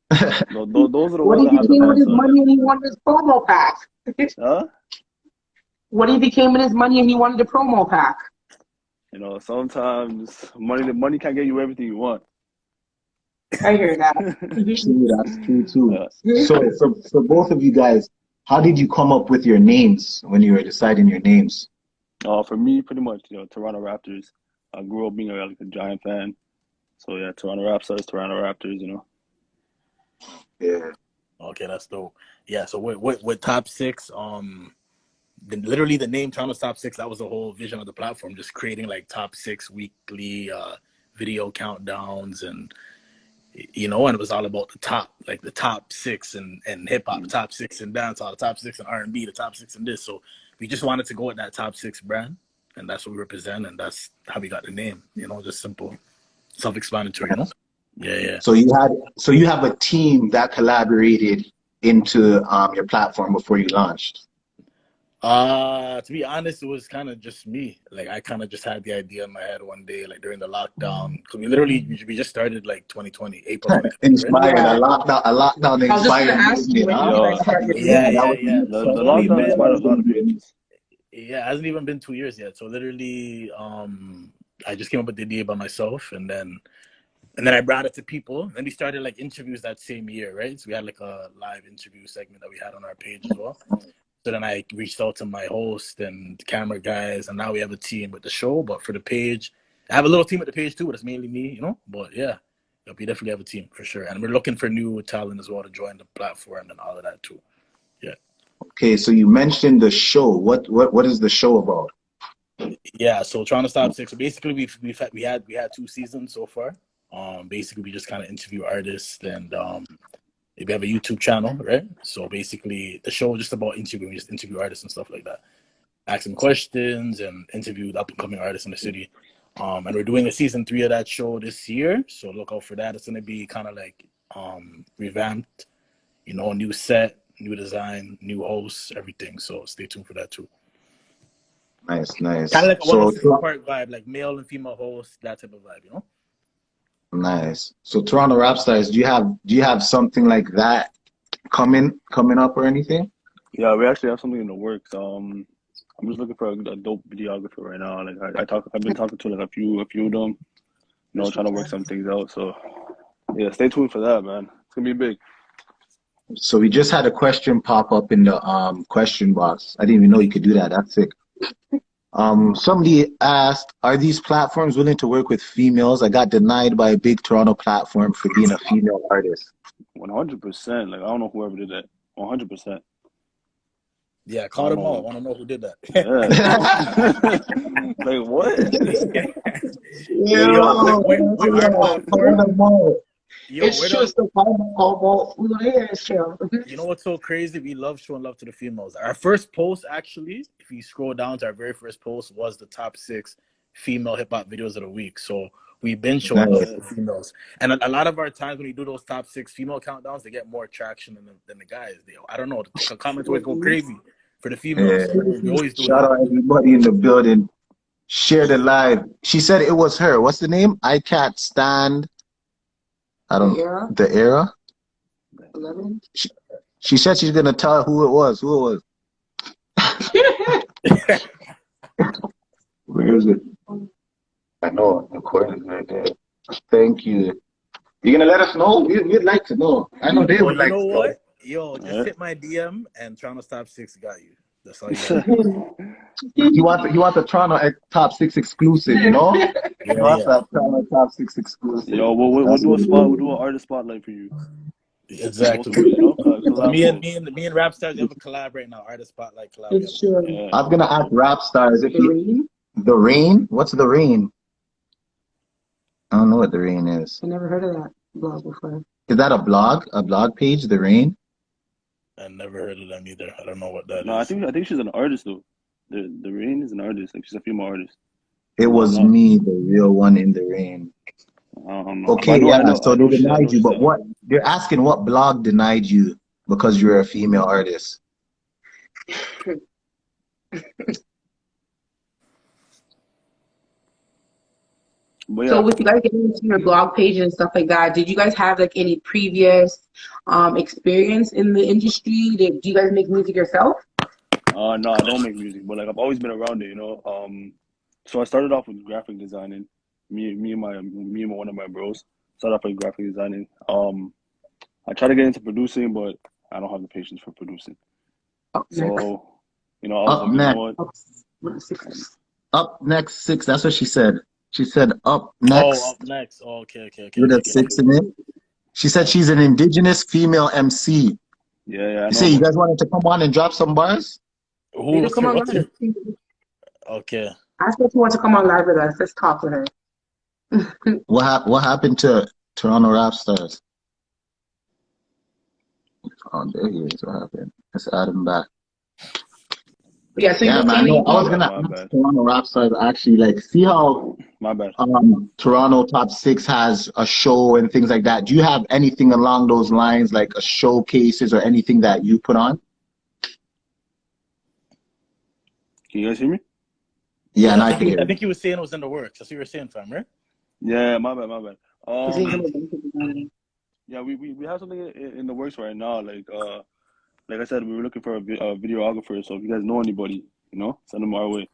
those are the What ones if that he have the came with his answer. money and he wanted his promo pack? Huh? What if he came with his money and he wanted a promo pack? You know, sometimes money can't get you everything you want. I hear that. True, that's true too. Yeah. So for both of you guys, how did you come up with your names when you were deciding your names? For me, pretty much, Toronto Raptors. I grew up being like a Giant fan, so yeah, Toronto Raptors, Toronto Raptors. Yeah. Okay, that's dope. Yeah. So with top six, literally the name Toronto's Top Six, that was the whole vision of the platform, just creating like top six weekly video countdowns, and and it was all about the top six and hip hop, the top six in dancehall, the top six in R&B, the top six in this. So we just wanted to go with that top six brand, and that's what we represent, and that's how we got the name. Just simple, self-explanatory. Yeah. So you have a team that collaborated into your platform before you launched. To be honest, it was kind of just me. Like I kind of just had the idea in my head one day, like during the lockdown. Because we just started like 2020, April 2020, right? Inspired Yeah. a lockdown I was just gonna inspired ask you, movement, when did huh? you Yo, guys start your Yeah, business? That yeah, was yeah. the So it's only lockdown been, inspired a lot of pages. yeah, it hasn't even been 2 years yet. So literally, I just came up with the idea by myself, and then I brought it to people. And we started like interviews that same year, right? So we had like a live interview segment that we had on our page as well. So then I reached out to my host and camera guys, and now we have a team with the show. But for the page, I have a little team at the page too, but it's mainly me, But yeah, we definitely have a team for sure. And we're looking for new talent as well to join the platform and all of that too. Yeah. Okay, so you mentioned the show. What is the show about? Yeah, so trying to stop six. So basically, we had 2 seasons so far. Basically, we just kind of interview artists, and we have a YouTube channel, right? So basically, the show is just about interviewing. We just interview artists and stuff like that, ask them questions, and interview up and coming artists in the city. And we're doing a season 3 of that show this year, so look out for that. It's gonna be kind of like revamped, new set, new design, new hosts, everything. So stay tuned for that too. Nice. Kind of like a So 106 Park vibe, like male and female hosts, that type of vibe, nice. So Toronto Rap Stars, do you have something like that coming up or anything? Yeah, we actually have something in the works. I'm just looking for a dope videographer right now. Like I've been talking to like a few of them, trying to work some things out. So yeah, stay tuned for that, man. It's gonna be big. So we just had a question pop up in the question box. I didn't even know you could do that. That's sick. Somebody asked, are these platforms willing to work with females? I got denied by a big Toronto platform for being a female artist. 100%. Like I don't know whoever did that. 100%. Yeah, call them all. I want to know who did that. Yeah. Like what? We're our platform. It's just the homo. We gonna hear it's chill. You know what's so crazy? We love showing love to the females. Our first post, actually, if you scroll down to our very first post, was the top 6 female hip hop videos of the week. So we've been showing love to the females. And a lot of our times when we do those top 6 female countdowns, they get more traction than the guys. I don't know. The comments always go crazy for the females. We always do Shout out everybody in the building. Share the live. She said it was her. What's the name? I can't stand. I don't know. The era? 11. She said she's gonna tell who it was. Where is it? I know the cord is right there. Thank you. You gonna let us know? We'd like to know. I know they would like to know. What? Yo, just hit my DM and Toronto Top 6 got you. That's all you got. You want the Toronto Top 6 exclusive, You want that Toronto Top 6 exclusive. Yo, we'll do a spot. We'll do an artist spotlight for you. Most Exactly. of it, you know, collab Me and goals. Rap Stars, you have a collab right now, artist spotlight collab. It's true. Yeah. I was gonna ask rap stars if The you rain? the rain. What's the rain? I don't know what the rain is. I never heard of that blog before. Is that a blog? A blog page? The rain? I never heard of them either. I don't know what that No, I is. think she's an artist though. The Rain is an artist. Like she's a female artist. It No, was no, me, the real one in the rain. I don't know. But Okay, yeah. I So they know she's I denied know you, she's but a what? They're asking what blog denied you because you're a female artist. but So yeah. with you guys getting into your blog page and stuff like that, did you guys have like any previous experience in the industry? Do you guys make music yourself? No, I don't make music, but like I've always been around it, you know. So I started off with graphic designing. Me and one of my bros started off with graphic designing. I try to get into producing, but I don't have the patience for producing. Up next. So, you know, I was Up like, you know next. what? Up next six. That's what she said. She said up Oh, next up next. Oh, okay. with I a get you. six in it. She said she's an indigenous female MC. Yeah, I You know, say you but guys wanted to come on and drop some bars? You Who? can come on What's your? live. Okay. Ask her if you want to come on live with us. Let's talk with her. What happened to Toronto Rap Stars? Oh, there he is. What happened? Let's add him back. Yeah, so Yeah, you man. came No, in. I was gonna my ask bad. Toronto Rap Stars actually like see how My bad. Toronto Top Six has a show and things like that. Do you have anything along those lines, like a showcases or anything that you put on? Can you guys hear me? Yeah, and I I think can hear I you. think you were saying it was in the works. That's what you were saying, fam, right? Yeah, my bad. He's saying come on. Yeah, we have something in the works right now. Like I said, we were looking for a videographer. So if you guys know anybody, you know, send them our way.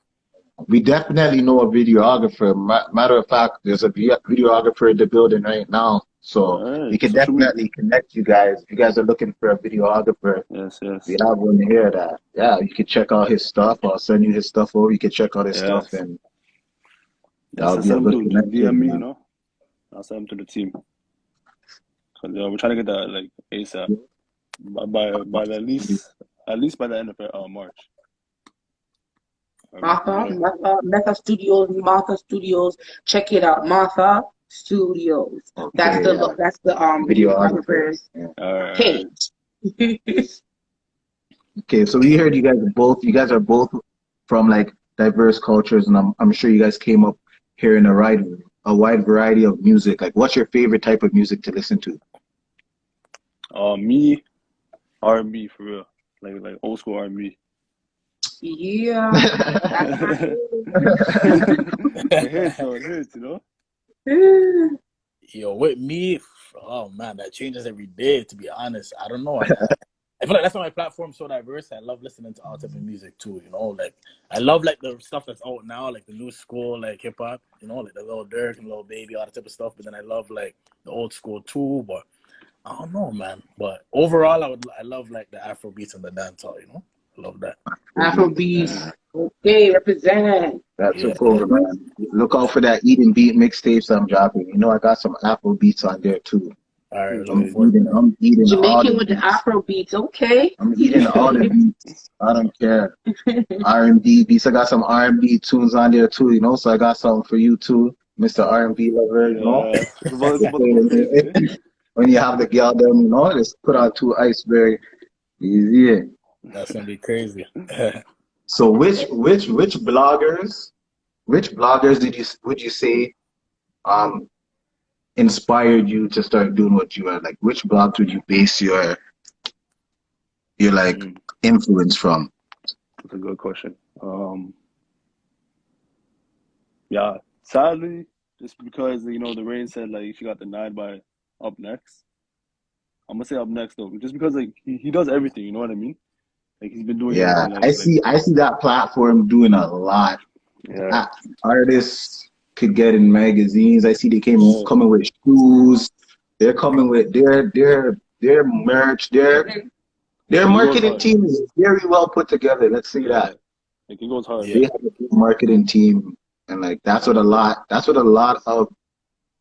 We definitely know a videographer. Matter of fact, there's a videographer in the building right now. So All we right. can So should we? definitely connect you guys. If you guys are looking for a videographer, Yes. we have one here that, yeah, you can check out his stuff. I'll send you his stuff over. You can check out his stuff, Yes. and Yes. that'll I be a send them good to just DM connection, me. You man. know, I'll send them to the team. Cause we're trying to get that like ASAP by at least by the end of March. Martha Studios. Check it out, Martha Studios. That's Okay, yeah. the Videographer. videographer's Yeah. All right. page. Okay, so we heard you guys are both from like diverse cultures, and I'm sure you guys came up hearing a wide variety of music. Like, what's your favorite type of music to listen to? Me, R&B for real, like old school R&B. Yeah, that's my It hits though. It hits, you know. favorite. Yo, with me, oh man, that changes every day. To be honest, I don't know. I feel like that's why my platform's so diverse. I love listening to all type of music too. You know, like I love like the stuff that's out now, like the new school, like hip hop. You know, like the Lil Durk and Lil Baby, all that type of stuff. But then I love like the old school too. But I don't know, man. But overall, I love like the Afro beats and the dancehall. You know, I love that. Afrobeats. Okay, represent. That's Yeah. a cool, man. Look out for that Eating Beat mixtapes I'm dropping. You know, I got some Afro beats on there too. All right, I'm looking forward. eating all Jamaican the with the beats. Afro beats. Okay. I'm eating all the beats. I don't care. R&B beats. I got some R&B tunes on there too, you know. So I got something for you too, Mr. R&B lover, you know. Yeah, it's about to go crazy. Eh? When you have the girl them, you know, just put on 2 iceberg. Easy. That's gonna be crazy. So which bloggers would you say inspired you to start doing what you are? Like, which blogs would you base your like influence from? That's a good question. Yeah, sadly, just because you know the Rain said like she got denied by Up Next. I'm gonna say Up Next though, just because like he does everything. You know what I mean? Like he's been doing Yeah, everything. I see that platform doing a lot. Yeah, Artists could get in magazines. I see they yeah. coming with shoes. They're coming with their merch. Their He goes marketing hard. team is very well put together. Let's say Yeah, that. like he goes hard. Yeah. They have a good marketing team, and like that's what a lot of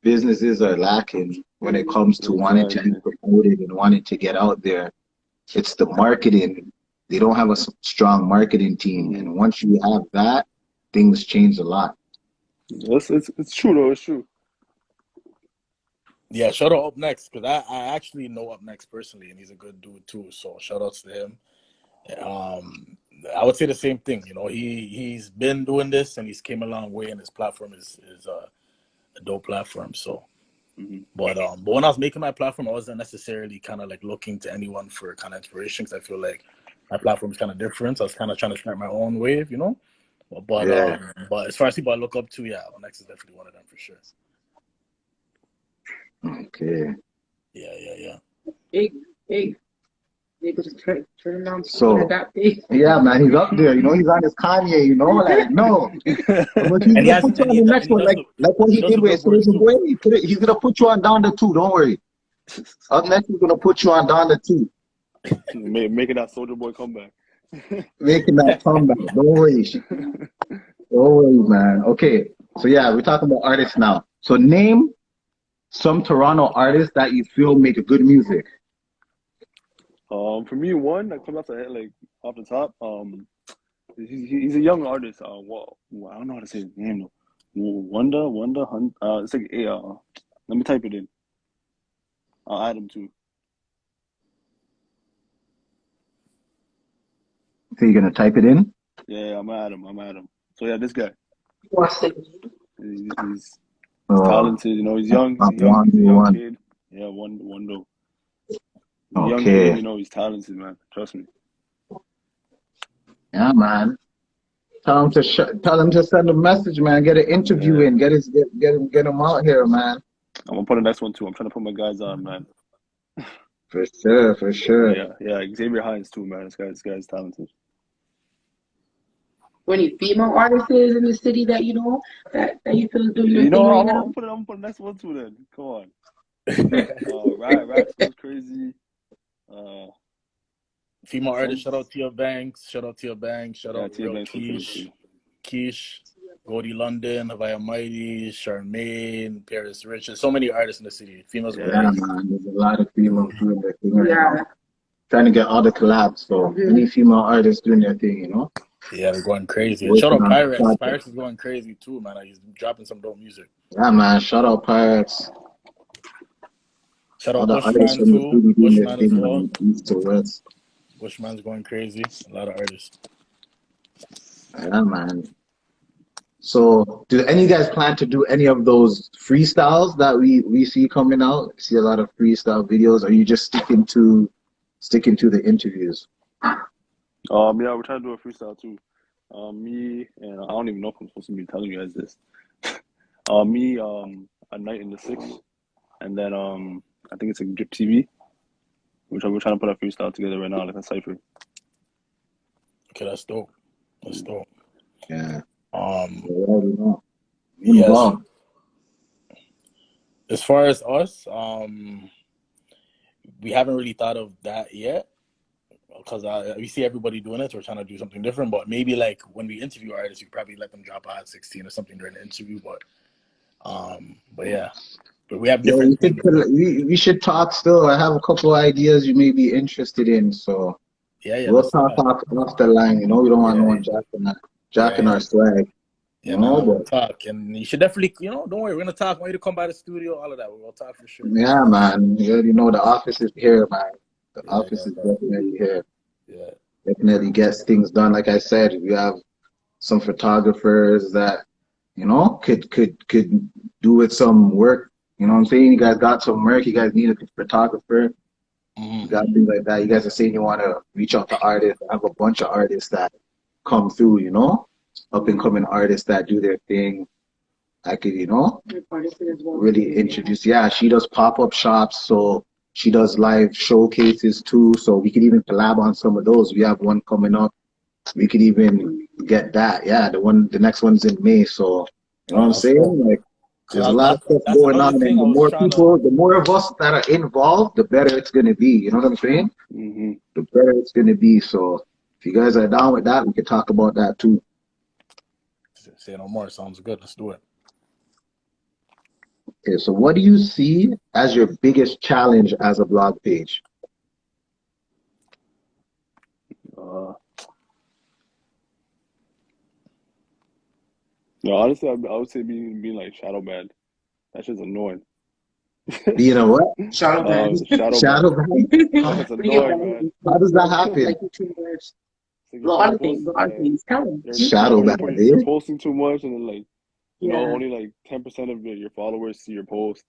businesses are lacking when it comes to wanting to be Exactly. promoted and wanting to get out there. It's the marketing. They don't have a strong marketing team, and once you have that, things change a lot. It's true though. It's true. Yeah, shout out Up Next, because I actually know Up Next personally, and he's a good dude too. So shout outs to him. I would say the same thing. You know, he's been doing this and he's came a long way, and his platform is a dope platform. So, but when I was making my platform, I wasn't necessarily kind of like looking to anyone for kind of inspiration, because I feel like my platform is kind of different. So I was kind of trying to start my own wave, you know. Yeah. But as far as people I look up to, yeah, Up Next is definitely one of them for sure. Okay. Yeah. Big. Maybe just turn him down to So, that big. yeah, man, he's up there. You know, he's on his Kanye. You know, like no. But he's And he gonna has, put you and on he the and next he one, does like what he he does did the with billboards Soulja too. Boy. He's gonna put you on down the two. Don't worry. Up next, he's gonna put you on down the two, Making that Soldier Boy comeback. making that comeback. Don't worry. Don't worry, man. Okay. So yeah, we're talking about artists now. So name some Toronto artists that you feel make good music. For me, one that comes off the head, like off the top, he's a young artist. I don't know how to say his name though. Wonder, it's like let me type it in. I'll add him too. So you're gonna type it in? Yeah, I'm gonna add him. So yeah, this guy, he's Oh, talented. You know, he's young. He's a young kid. Yeah, Wando. Young kid, Okay. you know, he's talented, man. Trust me. Yeah, man. Tell him to send a message, man. Get an interview Yeah. in. Get him out here, man. I'm gonna put the next one too. I'm trying to put my guys on, man. For sure, for sure. Yeah. Xavier Hines too, man. This guy's talented. Any female artists in the city that you know that you feel is doing your You thing know, right I'm now? gonna put the next one too. Then come on. Rax goes crazy. Female artist, shout out Tia Banks, shout out Tia Real Banks goes crazy. Keish, Goldie London, Havaya Mighty, Charmaine, Paris Rich. There's so many artists in the city. Females go Yeah, crazy. man. There's a lot of females doing their thing right Yeah. now. Trying to get all the collabs. So any female artists doing their thing, you know? Yeah, they're going crazy. And shout Working out on Pyrex. projects. Pyrex is going crazy too, man. He's dropping some dope music. Yeah, man. Shout out Pirates. Shout All out the artists Bushman from the too. city doing their Bushman as thing, well. man. East to west. Bushman's going crazy. A lot of artists. Yeah, man. So, do any of you guys plan to do any of those freestyles that we see coming out? See a lot of freestyle videos. Or are you just sticking to the interviews? Yeah, we're trying to do a freestyle too. Me and I don't even know if I'm supposed to be telling you guys this. Me, a night in the six, and then I think it's a Drip TV. We're trying to put a freestyle together right now, like a cipher. Okay, that's dope. That's dope. Yeah. Yes. As far as us, we haven't really thought of that yet, because we see everybody doing it, so we're trying to do something different. But maybe like when we interview artists, we probably let them drop a Hot 16 or something during the interview. But yeah, but we have different things. We should talk still. I have a couple of ideas you may be interested in. So Yeah, we'll talk off the line. You know, we don't want no one jacking our swag. Yeah, man, we'll talk, and you should definitely, don't worry, we're gonna talk. I want you to come by the studio, all of that. We'll talk for sure. Yeah, man. You already know the office is here, man. The office is definitely here. Yeah. Definitely gets things done. Like I said, we have some photographers that, could do with some work. You know what I'm saying? You guys got some work. You guys need a photographer. You got things like that. You guys are saying you want to reach out to artists. I have a bunch of artists that come through, up and coming artists that do their thing. I could, really introduce. Yeah, she does pop-up shops, so she does live showcases too. So we could even collab on some of those. We have one coming up. We could even get that. Yeah, the next one's in May. So you know what I'm saying? Like, there's a lot of stuff going on, and the more people, the more of us that are involved, the better it's gonna be. You know what I'm saying? Mm-hmm. The better it's gonna be. So if you guys are down with that, we could talk about that too. Say no more. Sounds good. Let's do it. Okay, so what do you see as your biggest challenge as a blog page? Uh, no, honestly, I would say being like shadow banned. That's just annoying. You know what? Shadow bans. Shadow Shadow banned. ban? That's When you get annoying, banned, man. How does that it's happen? like you too much. It's like A lot of things. A lot of yeah, things. Tell them. Shadow ban, you're eh? posting too much, and then like Yeah. only like 10% of your followers see your post.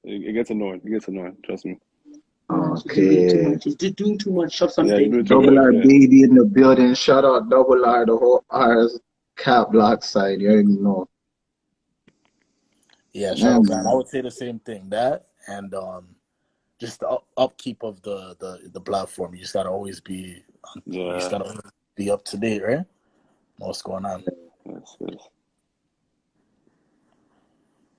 It gets annoying. It gets annoying. Trust me. Okay. He's doing too much. Shove Yeah, you're something. doing too Double much. R Yeah. baby in the building. Shout out Double R, the whole R's cap block side. You already know. Yeah, Yeah, shadow ban. I man. would say the same thing. That and just the upkeep of the platform. You just gotta always be you just Yeah. gotta always be up to date, right? What's going on? Yes.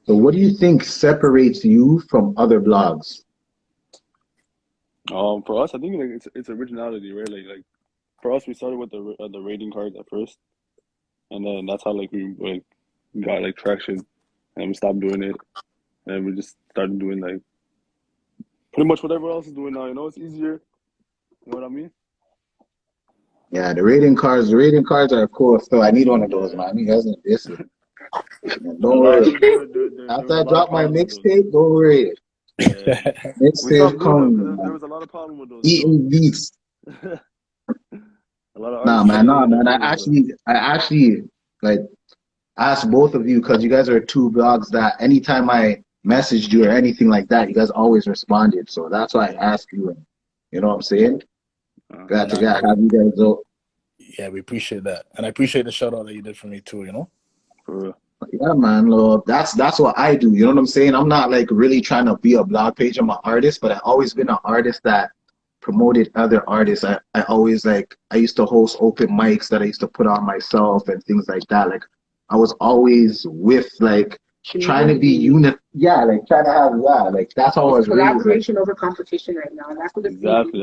So what do you think separates you from other blogs? For us, I think like it's originality, right? Like for us, we started with the rating cards at first, and then that's how like we like got like traction, and we stopped doing it, and we just started doing like pretty much whatever else is doing now. You know, it's easier. You know what I mean? Yeah, the rating cards are cool. So I need one of those, man. You guys need this. Don't A lot. worry. There After was I a lot of drop my problems with those. mixtape, don't worry. Yeah, we Mixtape stopped doing them coming, because there man. was a lot of problem with those. You Eating beats. know, a lot of Nah, artists man, started nah, taking their man. I photos, but actually, I actually like asked both of you because you guys are two blogs that anytime I messaged you or anything like that, you guys always responded. So that's why I yeah. asked you. And you know what I'm saying? Glad to Nah, have you guys out. yeah, we appreciate that, and I appreciate the shout out that you did for me too. You know. For real. Yeah, man, Lord, that's what I do. You know what I'm saying? I'm not like really trying to be a blog page. I'm an artist, but I've always been an artist that promoted other artists. I always like I used to host open mics that I used to put on myself and things like that. Like I was always with like trying to be yeah, like trying to have like that's how I was It's raised. Like, collaboration over competition right now. And that's what it's Exactly.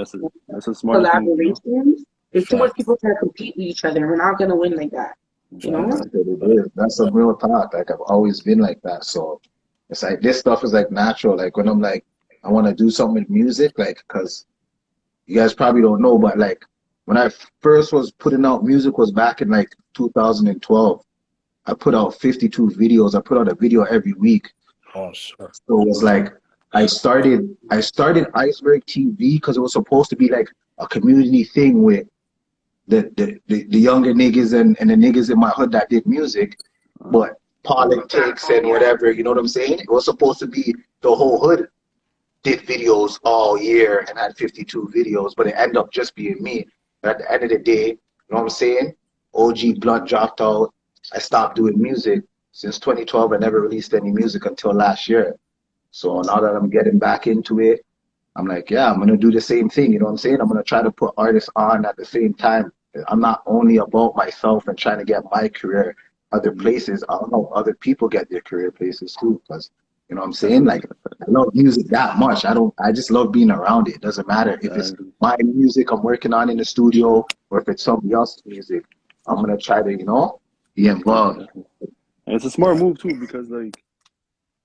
That's a smartest move, you know. collaborations. There's too much Fact. people trying to compete with each other. We're not gonna win like that. You know? that's Exactly. what it is. That's some real talk. Like I've always been like that. So it's like this stuff is like natural. Like when I'm like I want to do something with music, like because you guys probably don't know, but like when I first was putting out music was back in like 2012. I put out 52 videos. I put out a video every week. Oh, sure. So it was like I started Iceberg TV because it was supposed to be like a community thing with the younger niggas and the niggas in my hood that did music, but politics and whatever, you know what I'm saying? It was supposed to be the whole hood did videos all year and had 52 videos, but it ended up just being me. But at the end of the day, you know what I'm saying? OG Blunt dropped out. I stopped doing music. Since 2012, I never released any music until last year. So now that I'm getting back into it, I'm like, yeah, I'm going to do the same thing. You know what I'm saying? I'm going to try to put artists on at the same time. I'm not only about myself and trying to get my career other places. I don't know other people get their career places too. Because, you know what I'm saying? Like, I love music that much. I just love being around it. It doesn't matter if it's Exactly. my music I'm working on in the studio or if it's somebody else's music. I'm going to try to, be involved. Exactly. And it's a smart move too because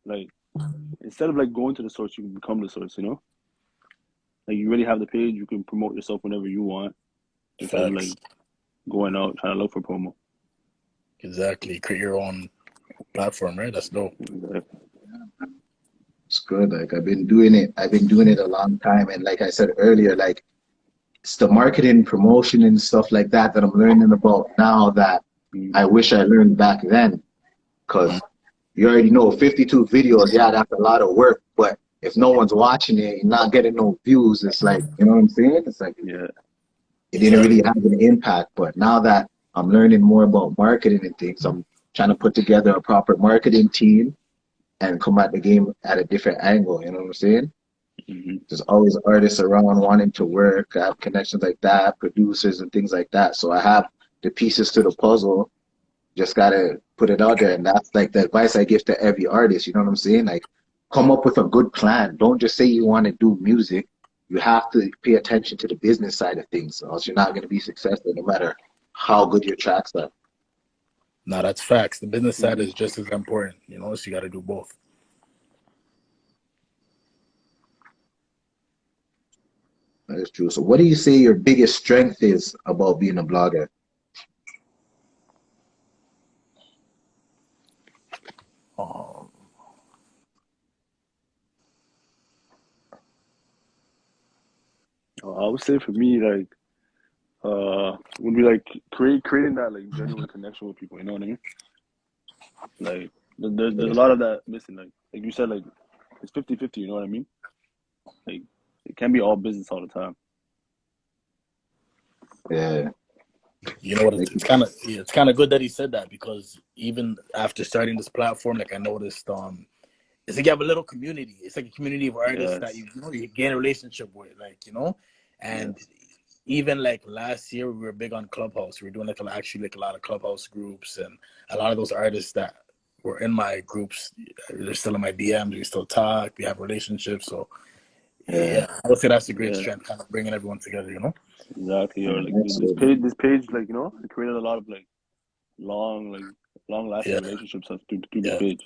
like instead of like going to the source, you can become the source. You know, like you already have the page. You can promote yourself whenever you want instead of like Facts. going out trying to look for promo. Exactly. Create your own platform, right? That's dope. Exactly. It's good. Like I've been doing it. I've been doing it a long time. And like I said earlier, like it's the marketing, promotion, and stuff like that that I'm learning about now that I wish I learned back then. Because you already know 52 videos, yeah, that's a lot of work. But if no one's watching it, you're not getting no views. It's like, you know what I'm saying? It's like Yeah. it didn't really Exactly. have an impact. But now that I'm learning more about marketing and things, I'm trying to put together a proper marketing team and come at the game at a different angle. You know what I'm saying? Mm-hmm. There's always artists around wanting to work. I have connections like that, producers and things like that. So I have the pieces to the puzzle. Just gotta put it out there. And that's like the advice I give to every artist. You know what I'm saying? Like come up with a good plan. Don't just say you want to do music. You have to pay attention to the business side of things, or else you're not gonna be successful no matter how good your tracks are. No, that's facts. The business side Mm-hmm. is just as important, so you got to do both. That is true. So what do you say your biggest strength is about being a blogger? Um, I would say for me, like, would be like creating that like genuine connection with people. You know what I mean? Like, there's a lot of that missing. Like you said, like it's 50-50. You know what I mean? Like, it can't be all business all the time. Yeah. you know what? Like, It's kind of good that he said that, because even after starting this platform, like I noticed, it's like you have a little community. It's like a community of artists that Yes. you gain a relationship with, like and Yes. even like last year we were big on Clubhouse. We were doing actually a lot of Clubhouse groups, and a lot of those artists that were in my groups, they're still in my DMs. We still talk. We have relationships. So yeah. yeah, I would say that's a great Yeah. strength, kind of bringing everyone together. Exactly. Or like Excellent. this page, like it created a lot of like long lasting Yeah, relationships through this yeah, page.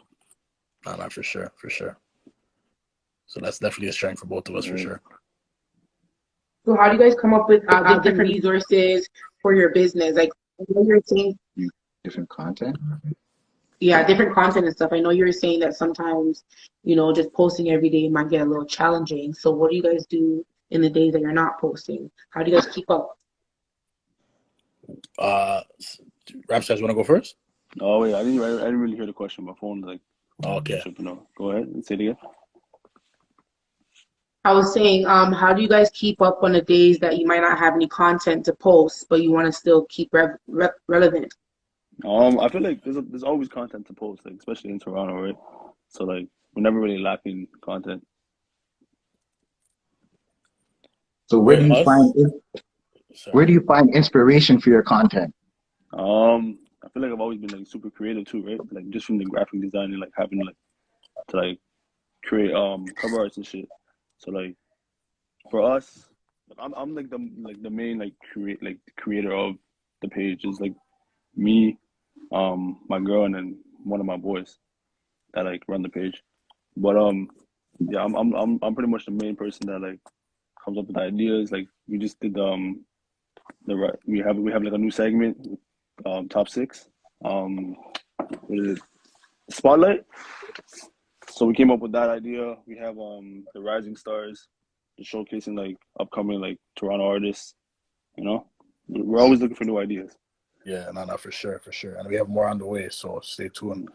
no, for sure, for sure. So that's definitely a strength for both of us, for Yeah. sure. So how do you guys come up with different resources for your business? Like, I know you're saying, Different content. yeah, different content and stuff. I know you're saying that sometimes, just posting every day might get a little challenging. So what do you guys do in the days that you're not posting? How do you guys keep up? Rap stars want to go first? Oh wait, I didn't really hear the question. My phone's like Okay. tripping out. Go ahead and say it again. I was saying, how do you guys keep up on the days that you might not have any content to post, but you want to still keep relevant? I feel like there's always content to post, like especially in Toronto, right? So like we're never really lacking content. So With us, where sorry. do you find inspiration for your content? I feel like I've always been like super creative too, right? Like just from the graphic design and like having like to like create cover arts and shit. So like for us, I'm like the main like creator of the page is like me, my girl, and then one of my boys that like run the page. But yeah, I'm pretty much the main person that like comes up with ideas. Like we just did we have like a new segment, top six, what is it, spotlight. So we came up with that idea. We have the rising stars, just showcasing like upcoming like Toronto artists. You know, we're always looking for new ideas. Yeah, no, for sure, for sure. And we have more on the way, so stay tuned.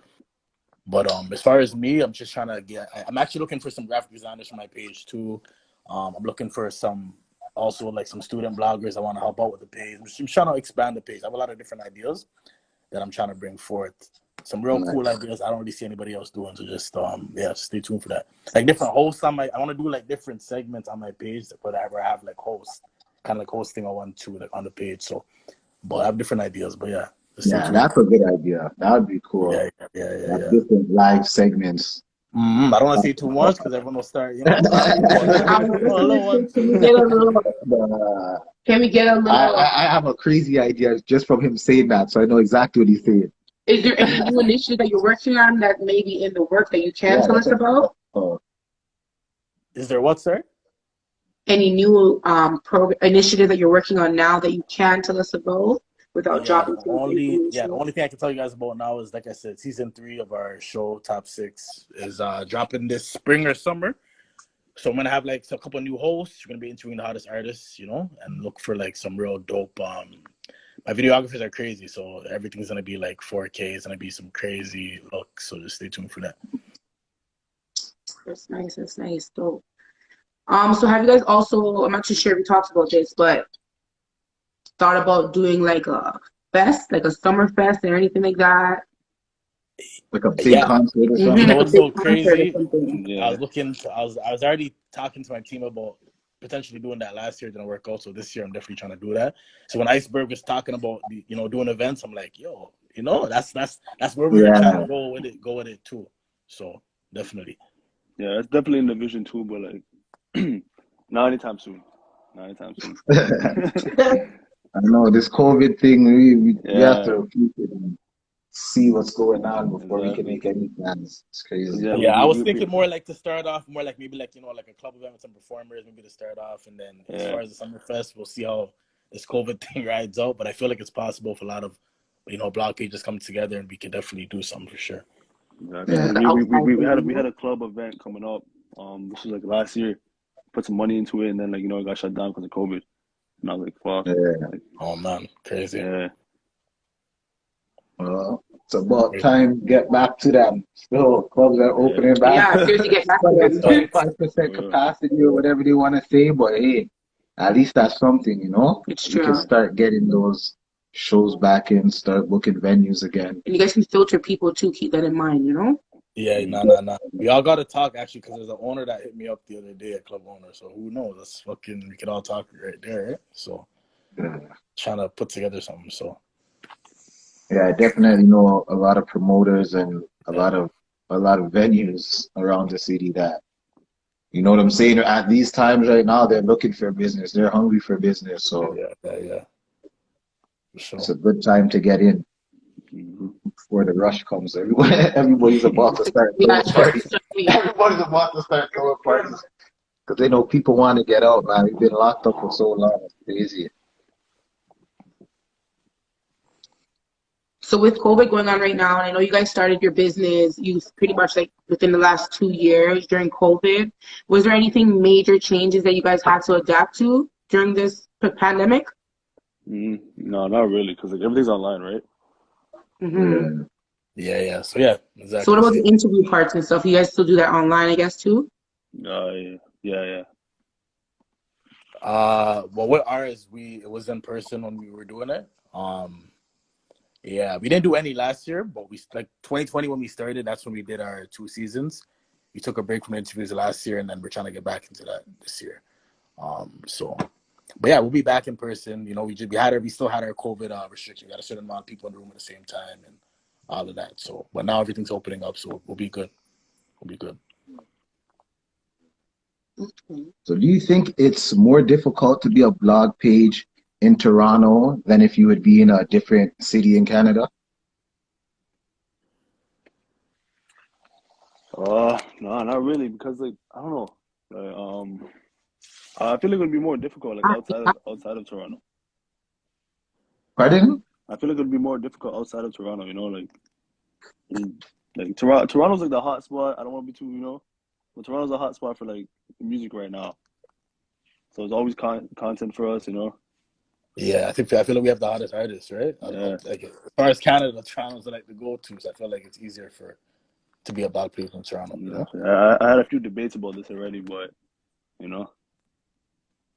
But as far as me, I'm just trying to I'm actually looking for some graphic designers for my page too. I'm looking for some student bloggers. I want to help out with the page. I'm trying to expand the page. I have a lot of different ideas that I'm trying to bring forth. Some real cool ideas I don't really see anybody else doing. So just stay tuned for that. Like different hosts on I want to do like different segments on my page whenever I have like hosts, kind of like hosting on one too, like on the page. So, but I have different ideas. But yeah, just stay Yeah, tuned. that's a good idea. That would be cool. Have Yeah. different live segments. I don't want to say too much because everyone will start, I'm a little listening. one Can we too. get a little? Can we get a little? I have a crazy idea just from him saying that, so I know exactly what he's saying. Is there any new initiative that you're working on that may be in the work that you can Yeah, tell us about? Is there what, sir? Any new initiative that you're working on now that you can tell us about without Yeah, dropping the too much information? only thing I can tell you guys about now is, like I said, season 3 of our show Top 6 is dropping this spring or summer. So I'm gonna have like a couple of new hosts. We're gonna be interviewing the hottest artists, and look for like some real dope. My videographers are crazy, so everything's gonna be like 4K. It's gonna be some crazy looks. So just stay tuned for that. That's nice. That's nice. Dope. So have you guys also? I'm not too sure if we talked about this, but thought about doing like a fest, like a summer fest or anything like that? Like a big Yeah, concert or you know something. Like a what's big so concert or crazy? something. I Yeah. was already talking to my team about potentially doing that last year. It didn't work out, so this year I'm definitely trying to do that. So when Iceberg was talking about doing events, I'm like, yo, that's where we were trying to Yeah. go with it too. So definitely. Yeah, it's definitely in the vision too, but like not anytime soon. Not anytime soon. I know this COVID thing. We have Yeah, to keep it. see what's going on before we can Exactly. make any plans. It's crazy. Yeah, Yeah, I was thinking more like to start off more like maybe like like a club event with some performers, maybe to start off, and then as far as the summer fest, we'll see how this COVID thing rides out. But I feel like it's possible for a lot of block pages come together, and we can definitely do something for sure. Exactly. Yeah. We had a club event coming up. This was like last year. Put some money into it, and then it got shut down because of COVID. And I was like, fuck. Yeah. Like, Oh man, crazy. yeah. Well, it's about time to get back to them. Still, clubs are opening Yeah, back. seriously, get back to It's them. 25% capacity or whatever they want to say, but hey, at least that's something, you know? It's We can true. start getting those shows back in, start booking venues again. And you guys can filter people too. Keep that in mind, you know? Yeah, nah. We all got to talk actually because there's an owner that hit me up the other day, a club owner. So who knows? That's fucking. We could all talk right there. Right? So trying to put together something. So yeah, I definitely know a lot of promoters and a lot of venues around the city that, you know what I'm saying? At these times right now, they're looking for business. They're hungry for business. So yeah. For sure. it's a good time to get in before the rush comes. Everybody's about to start throwing parties. Everybody's about to start throwing parties because they know people want to get out, man. We've been locked up for so long. It's crazy. So with COVID going on right now, and I know you guys started your business, you pretty much like within the last 2 years during COVID. Was there anything major changes that you guys had to adapt to during this pandemic? No, not really, because everything's online, right? Mm-hmm. Yeah. So yeah, exactly. So what about the interview parts and stuff? You guys still do that online, I guess, too? Yeah. Well, with ours, it was in person when we were doing it. Yeah, we didn't do any last year, but we 2020 when we started. That's when we did our 2 seasons. We took a break from interviews last year, and then we're trying to get back into that this year. But yeah, we'll be back in person. You know, we still had our COVID restriction. We got a certain amount of people in the room at the same time and all of that. So, but now everything's opening up, so we'll be good. We'll be good. So do you think it's more difficult to be a blog page in Toronto than if you would be in a different city in Canada? No, not really, because I don't know. I feel like it would be more difficult outside of Toronto. Pardon? I feel like it would be more difficult outside of Toronto. You know, Toronto's the hot spot. I don't want to be too, but Toronto's a hot spot for music right now. So there's always content for us, Yeah, I feel like we have the hottest artists, right? Yeah. As far as Canada, Toronto's the go-to. So I feel like it's easier to be a blog page in Toronto. You know? I had a few debates about this already, but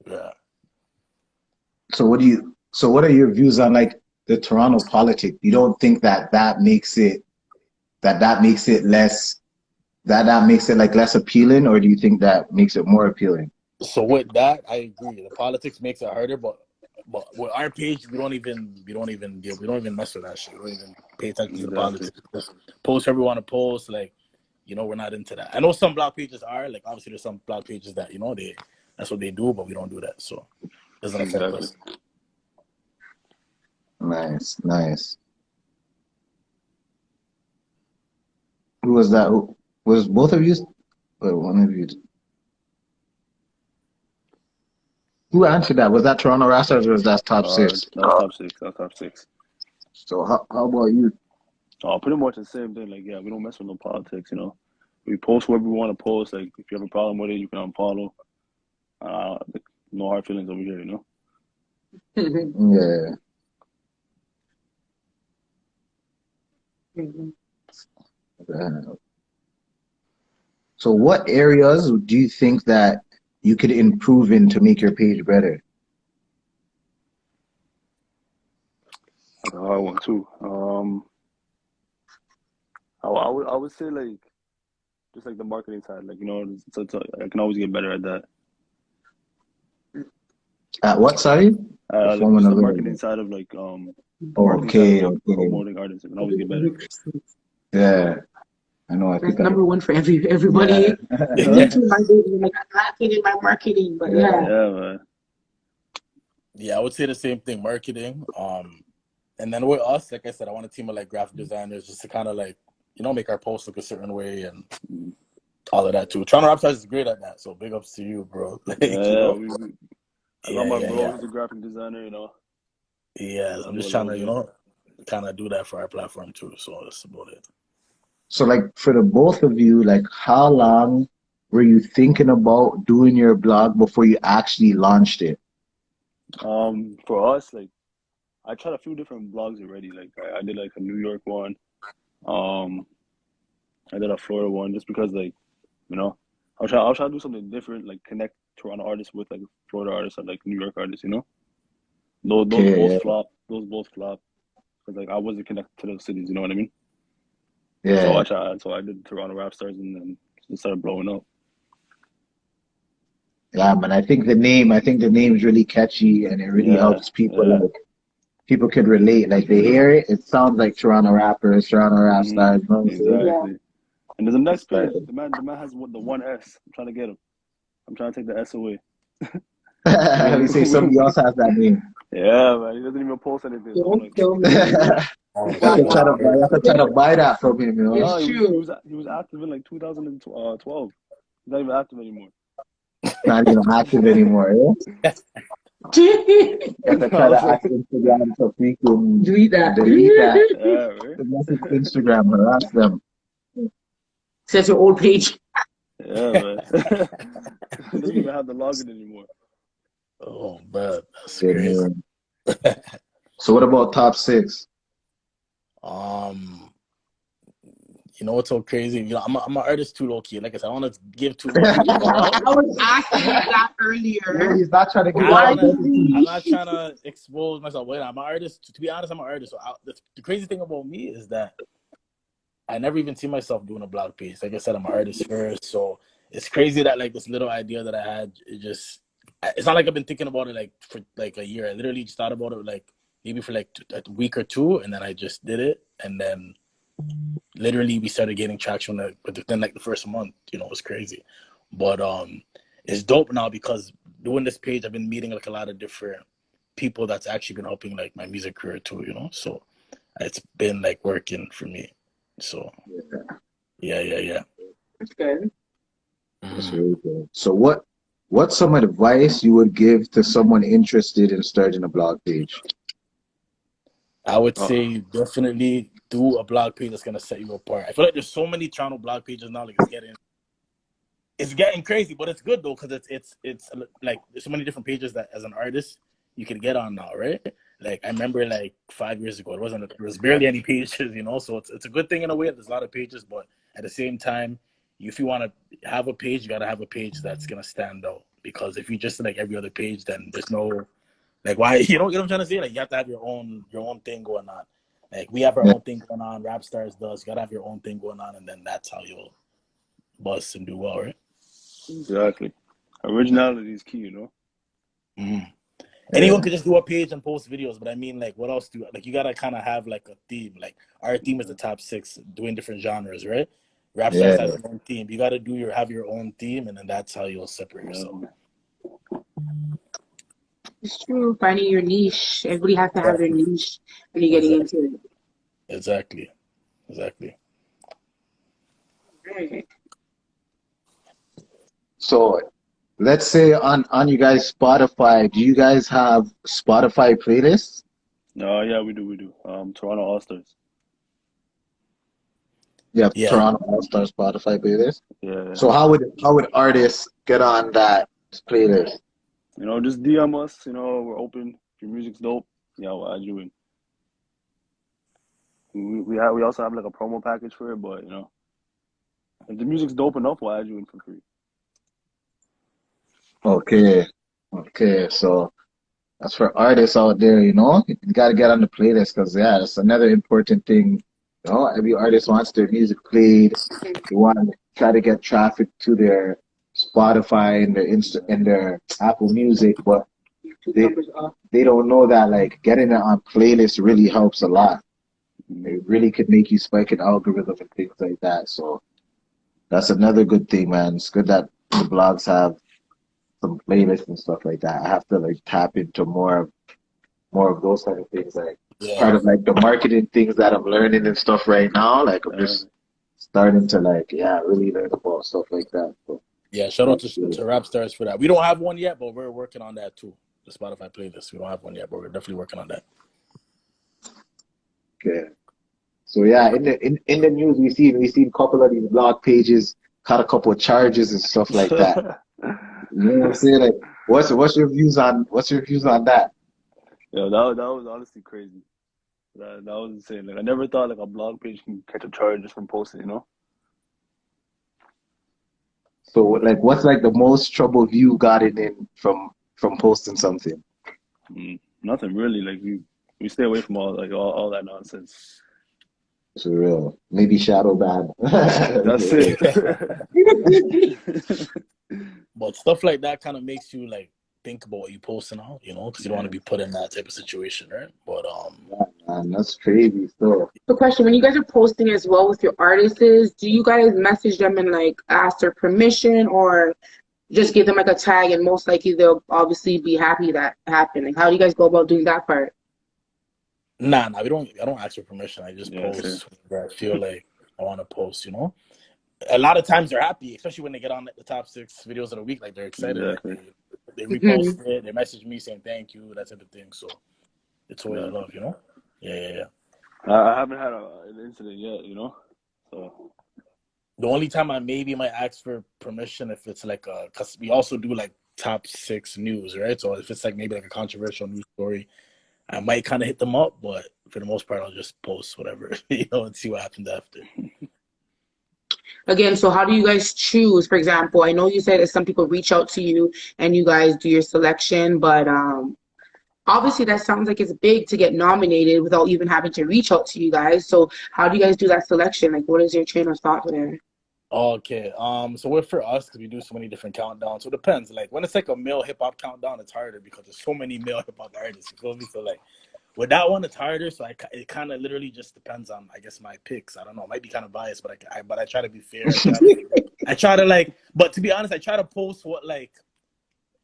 Yeah. So what are your views on the Toronto politics? You don't think that makes it less less appealing, or do you think that makes it more appealing? So with that, I agree. The politics makes it harder, but with our page, we don't even mess with that shit. We don't even pay attention to the politics. Just post whatever we want to post. We're not into that. I know some blog pages are obviously there's some blog pages that that's what they do, but we don't do that. So it doesn't affect us. Nice. Who was that? Who was both of you? Or one of you? Who answered that? Was that Toronto Raptors or was that top six? That was top six. So how about you? Pretty much the same thing. We don't mess with no politics. We post whatever we want to post. If you have a problem with it, you can unfollow. No hard feelings over here. Yeah. So what areas do you think that you could improve in to make your page better? That's a hard one too. I would say just the marketing side. I can always get better at that. At what side? Just the marketing side of okay. promoting artists. I can always get better. Yeah. I know. I think that's number one for everybody. Yeah. Me too. My baby, I'm lacking in my marketing, but yeah. Yeah, man. Yeah, I would say the same thing. Marketing. And then with us, like I said, I want a team of like graphic designers just to kind of like, you know, make our posts look a certain way and all of that too. Toronto Raptors is great at that, so big ups to you, bro. Like, Yeah, you know, I got yeah, my yeah, bro yeah, who's a graphic designer, you know. yeah. Just I'm do a just trying little to, you bit. know, kind of do that for our platform too. So that's about it. So like for the both of you, like how long were you thinking about doing your blog before you actually launched it? For us, like I tried a few different blogs already. Like I did like a New York one. Um, I did a Florida one just because like, you know, I'll try to do something different, like connect Toronto artists with like Florida artists or like New York artists, you know. Those Okay, both yeah, flop. Those both flop because like I wasn't connected to those cities, you know what I mean? So yeah, I did Toronto Rap Stars and then it started blowing up. yeah, man. I think the name's really catchy and it really Yeah, helps people. yeah. Like people could relate. Like they hear it, it sounds like Toronto rappers, Toronto rap Hmm. stars. You know what I'm saying? Yeah. Exactly. And there's a next It's like, page. The man has the one S. I'm trying to get him. I'm trying to take the S away. let me say somebody else has that name. Yeah, man. He doesn't even post anything. So I'm Don't like, kill me. Oh You have to shit, try that's to buy, Wow. you crazy. have to try to buy that from him, you know? It's no, true. he was active in like 2012. He's not even active anymore. Not even active anymore, eh? You have to I try to was like, ask Instagram to freaking Delete that. delete that. yeah, right. The message Instagram, harass them. Says your old page. Yeah, man. He doesn't even have the login anymore. Oh man, that's Good crazy. man. So what about top six? Um, you know what's so crazy? You know, I'm an artist too, low key. Like I said, I don't want to give too much I info out. was asking you that Yeah, earlier. he's not trying to give Who I out don't are want to. you? I'm identity. not trying to expose myself. Wait, I'm an artist. To be honest, I'm an artist. So the crazy thing about me is that I never even see myself doing a blog piece. Like I said, I'm an artist first, so it's crazy that like this little idea that I had, it's not like I've been thinking about it like for like a year. I literally just thought about it like maybe for like a week or two, and then I just did it, and then literally we started getting traction like within like the first month. You know, it was crazy, but it's dope now because doing this page, I've been meeting like a lot of different people that's actually been helping like my music career too. You know, so it's been like working for me. So yeah. That's good. That's Mhm. really good. So what's some advice you would give to someone interested in starting a blog page? I would Oh, say definitely do a blog page that's gonna set you apart. I feel like there's so many Toronto blog pages now, like it's getting crazy, but it's good though because it's like there's so many different pages that as an artist you can get on now, right? Like I remember like 5 years ago, there was barely any pages, you know. So it's a good thing in a way. There's a lot of pages, but at the same time, if you want to have a page, you gotta have a page that's gonna stand out. Because if you just like every other page, then there's no like why you know what I'm trying to say? Like you have to have your own thing going on. Like we have our Yeah, own thing going on. Rap stars does. You gotta have your own thing going on, and then that's how you'll bust and do well, right? exactly. Originality is key, you know? Mm-hmm. Anyone yeah, could just do a page and post videos, but I mean, like, what else do like? You gotta kind of have like a theme. Like our theme is the top six, doing different genres, right? Rap stars yeah. has their own theme. You gotta have your own theme, and then that's how you'll separate yourself. Yeah. It's true. Finding your niche. Everybody has to have their Exactly, niche when you're getting exactly, into exactly, exactly. it. So let's say on you guys Spotify, do you guys have Spotify playlists? No, yeah, we do. Toronto All Stars. You have Yeah, Toronto All Star Spotify playlist. Yeah. So how would artists get on that playlist? You know, just DM us, you know, we're open. If your music's dope, yeah, we'll add you in. We also have like a promo package for it, but you know, if the music's dope enough, we'll add you in for free. Okay, okay. So that's for artists out there, you know. You got to get on the playlist because yeah, that's another important thing. You know, every artist wants their music played. They want to try to get traffic to their Spotify and their and their Apple Music, but YouTube they numbers up. they don't know that like getting it on playlists really helps a lot. Mm. It really could make you spike an algorithm and things like that. So that's another good thing, man. It's good that the blogs have some playlists and stuff like that. I have to like tap into more of those kind of things. Like Yeah. part of like the marketing things that I'm learning and stuff right now. Like I'm just starting to like, yeah, really learn about stuff like that. So Yeah, shout out that's good. to Rap Stars for that. We don't have one yet, but we're working on that too. The Spotify playlist. We don't have one yet, but we're definitely working on that. Okay. So yeah, in the news we seen a couple of these blog pages caught a couple of charges and stuff like that. You know what I'm saying? Like, what's your views on that? Yeah, that was honestly crazy. That was insane. Like I never thought like a blog page can catch a charge just from posting, you know? So like, what's like the most trouble you got in from posting something? Nothing really. Like we stay away from all that nonsense. For real, maybe shadow ban. That's it. But stuff like that kind of makes you like think about what you posting out, you know, because you don't want to be put in that type of situation, right? But Man, that's crazy stuff. The question, when you guys are posting as well with your artists, do you guys message them and like ask their permission, or just give them like a tag and most likely they'll obviously be happy that happened? Like, how do you guys go about doing that part? nah, I don't ask for permission. I just Yeah, post where I feel like I want to post, you know. A lot of times they're happy, especially when they get on like, the top 6 videos of the week. Like they're excited. exactly. Like, they repost it. They message me saying thank you, that type of thing. So it's always love, you know. Yeah. I haven't had an incident yet, you know. So The only time I maybe might ask for permission if it's like because we also do like top 6 news, right? So if it's like maybe like a controversial news story, I might kind of hit them up, but for the most part, I'll just post whatever, you know, and see what happens after. Again, so how do you guys choose? For example, I know you said that some people reach out to you and you guys do your selection, but obviously that sounds like it's big to get nominated without even having to reach out to you guys. So how do you guys do that selection? Like, what is your train of thought there? Okay. So what for us, because we do so many different countdowns. So it depends. Like when it's like a male hip hop countdown, it's harder because there's so many male hip hop artists. You feel me? So like with that one, it's harder. So it kind of literally just depends on, I guess, my picks. I don't know. It might be kind of biased, but I try to be fair. I try to like, but to be honest, I try to post what like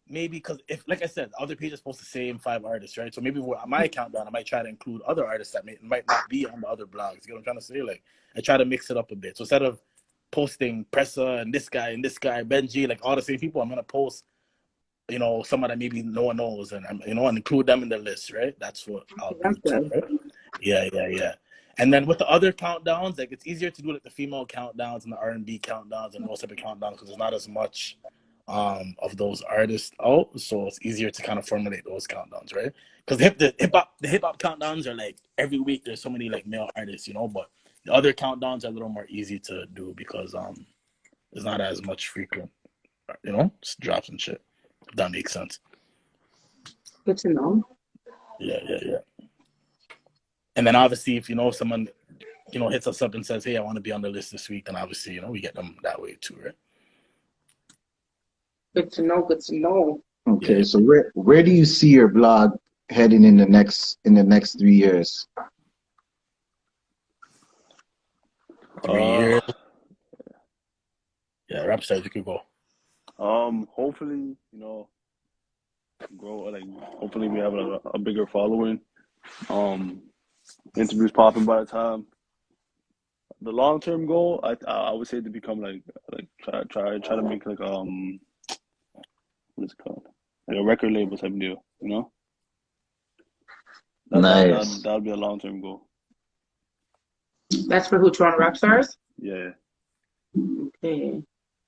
maybe because if, like I said, other pages post the same 5 artists, right? So maybe on my countdown, I might try to include other artists that might not be on the other blogs. You know what I'm trying to say? Like I try to mix it up a bit. So instead of posting Pressa and this guy, Benji, like all the same people, I'm gonna post, you know, someone that maybe no one knows, and you know, and include them in the list, right? That's what I'll do too, right? Yeah. And then with the other countdowns, like it's easier to do like the female countdowns and the R&B countdowns and those type of countdowns because there's not as much of those artists out, so it's easier to kind of formulate those countdowns, right? Because the hip hop countdowns are like every week there's so many like male artists, you know, but the other countdowns are a little more easy to do because there's not as much frequent, you know, drops and shit. If that makes sense. Good to know. Yeah. And then obviously, if you know someone, you know, hits us up and says, "Hey, I want to be on the list this week," then obviously, you know, we get them that way too, right? Good to know. Good to know. Okay, Yeah. so where do you see your blog heading in the next 3 years? 3 years. Yeah, Rap Stars, you could go. hopefully, you know, grow like hopefully we have a bigger following. Interviews popping by the time. The long term goal, I would say to become like try to make like what is it called, like a record label type deal, you know. Nice. That'll be a long term goal. That's for who? Toronto Rap Stars? Yeah. Okay.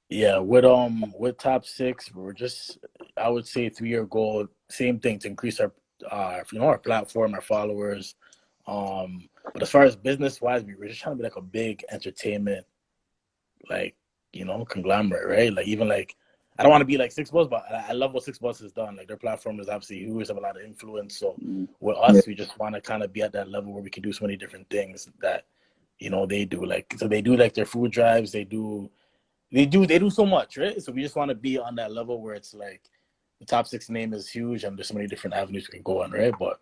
Yeah, with top 6, we're just, I would say 3-year goal, same thing, to increase our you know, our platform, our followers. But as far as business wise, we're just trying to be like a big entertainment, like, you know, conglomerate, right? Like even like I don't want to be like 6 Buzz, but I love what 6 Buzz has done. Like their platform is obviously huge, have a lot of influence. So with us, we just want to kind of be at that level where we can do so many different things that, you know, they do. Like so they do like their food drives, they do so much, right? So we just want to be on that level where it's like the top 6 name is huge and there's so many different avenues we can go on, right? But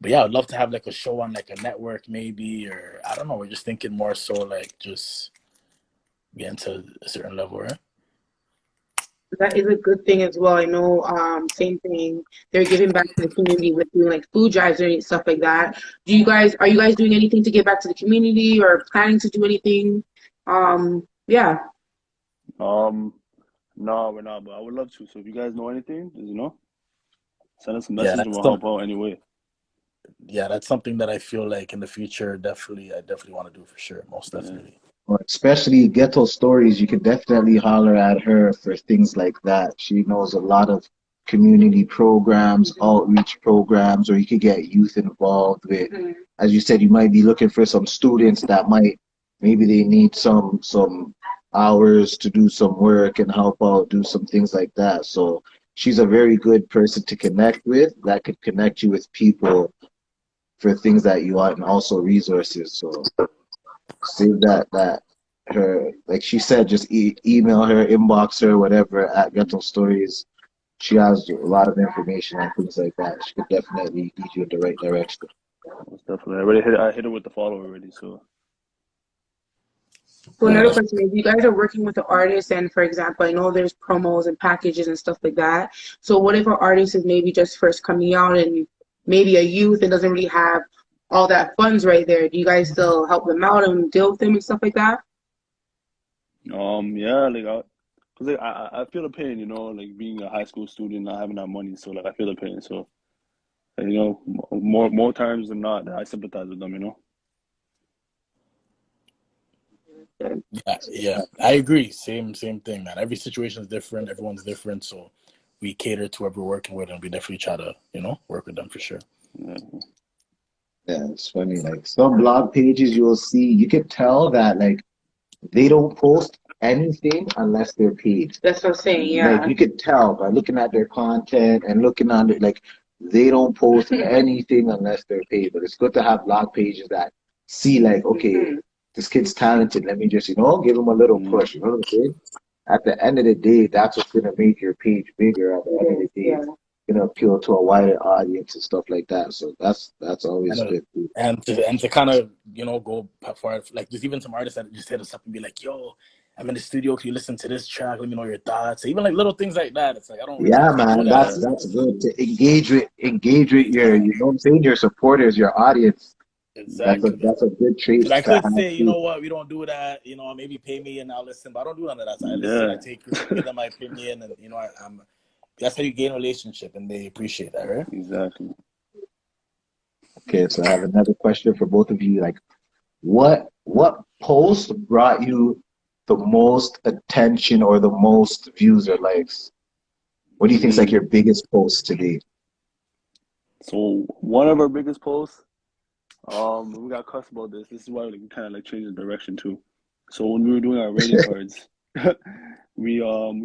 yeah, I'd love to have like a show on like a network maybe, or I don't know. We're just thinking more so like just getting to a certain level, right? That is a good thing as well. I know, same thing. They're giving back to the community with doing like food drives and stuff like that. Are you guys doing anything to give back to the community or planning to do anything? Yeah. Um, no, we're not, but I would love to. So if you guys know anything, just, send us a Yeah, message and that's we'll some, help out anyway. yeah, that's something that I feel like in the future, I definitely want to do for sure, most Yeah. definitely. Or especially ghetto stories, you could definitely holler at her for things like that. She knows a lot of community programs, outreach programs, or you could get youth involved with. Mhm. As you said, you might be looking for some students that might maybe they need some hours to do some work and help out, do some things like that. So she's a very good person to connect with that could connect you with people for things that you want and also resources. So save that her like she said, just email her, inbox her, whatever at Ghetto Stories. She has a lot of information and things like that. She could definitely lead you in the right direction. Most definitely. I hit it with the follow already, so So Yeah, another that's question is, you guys are working with the artist, and for example, I know there's promos and packages and stuff like that. So what if an artist is maybe just first coming out and maybe a youth and doesn't really have all that funds right there? Do you guys still help them out and deal with them and stuff like that? yeah, cause like I feel the pain, like being a high school student, not having that money. So like I feel the pain. So more times than not, I sympathize with them. yeah, yeah. I agree. Same thing, man. Every situation is different. Everyone's different. So we cater to whoever we're working with, and we definitely try to, work with them for sure. Yeah. Yeah, it's funny. Like some blog pages you will see, you could tell that like they don't post anything unless they're paid. That's what I'm saying, Like yeah. you could tell by looking at their content and looking on it, like they don't post anything unless they're paid. But it's good to have blog pages that see like, okay, Mhm. this kid's talented. Let me just, give him a little Mm, push. You know what I'm saying? At the end of the day, that's what's gonna make your page bigger. At the It end of is, the day, yeah. it's gonna appeal to a wider audience and stuff like that. So that's always And uh, good. Too. and to kind of go for like there's even some artists that just hit us up and be like, "Yo, I'm in the studio. Can you listen to this track? Let me know your thoughts." Even like little things like that. It's like I don't really Yeah, get to do man, that. that's So that's good to engage with your, yeah, you know what I'm saying, your supporters, your audience. That's a exactly. that's a good trait Because I to could have say, you too. know what, we don't do that. Maybe pay me and I'll listen, but I don't do none of that. So I listen, I yeah, take critique, give them my opinion, and I'm. That's how you gain a relationship, and they appreciate that, right? exactly. Okay, so I have another question for both of you. Like, what post brought you the most attention or the most views or likes? What do you think is like Mm. your biggest post today? So one of our biggest posts, we got cussed about this. This is why we kind of like changed the direction too. So when we were doing our rating cards, we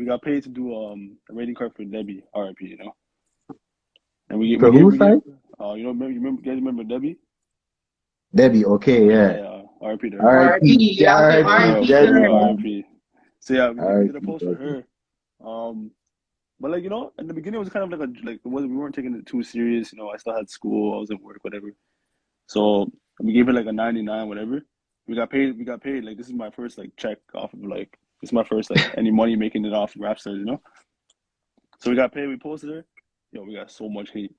got paid to do a rating card for Debbie, RIP, and For who, sorry? you guys remember Debbie? Debbie. Okay, Yeah, yeah. yeah, RIP to her. R.I.P. R.I.P. Yeah, Yeah, okay, R.I.P. Yeah, R.I.P. to for Debbie, her. real, man. RIP. So yeah, we did a R.I.P. post for Debbie. her. But like in the beginning it was kind of like it wasn't we weren't taking it too serious. I still had school, I was at work, whatever. So we gave it like a 99, whatever. We got paid. We got paid. Like this is my first like check off of like this is my first like any money making it off Rapstars. So we got paid. We posted her. Yo, we got so much hate,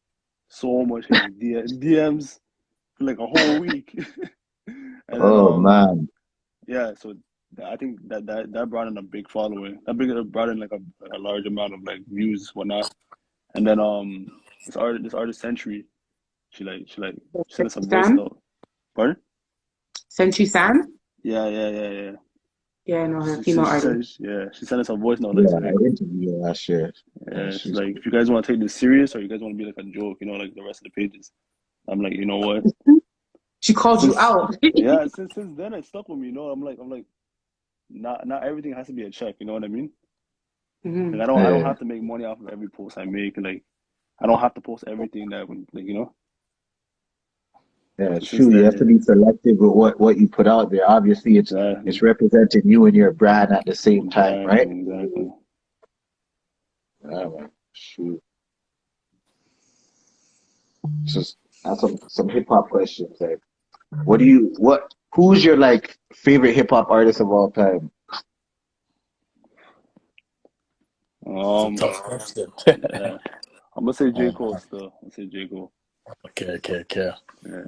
like DMs for like a whole week. And then Oh man. yeah, so I think that brought in a big following. That brought in like a large amount of like views, whatnot. And then this artist Century, she sent us a Century voice Sam? note. Pardon? Century Sam? Yeah. Yeah, I know her, She female she said artist. yeah, she sent us a voice note like Yeah, saying I like interviewed her last year. Yeah, she's she's like if you guys want to take this serious or you guys want to be like a joke, like the rest of the pages. I'm like, you know what? She called you Since out. yeah, since then it stuck with me. I'm like not everything has to be a check. You know what I mean? Like Hmm. I don't yeah. have to make money off of every post I make. Like I don't have to post everything that would like. Yeah, So it's since true. You have to then, be selective with what you put out there. Obviously, it's exactly, representing you and your brand at the same time, right? exactly. Yeah, man. Shoot. Just have some hip hop questions. Like, who's your like favorite hip hop artist of all time? It's a tough question. Yeah. I'm gonna say J. Cole still. I'm gonna say J. Cole. Okay. Yeah.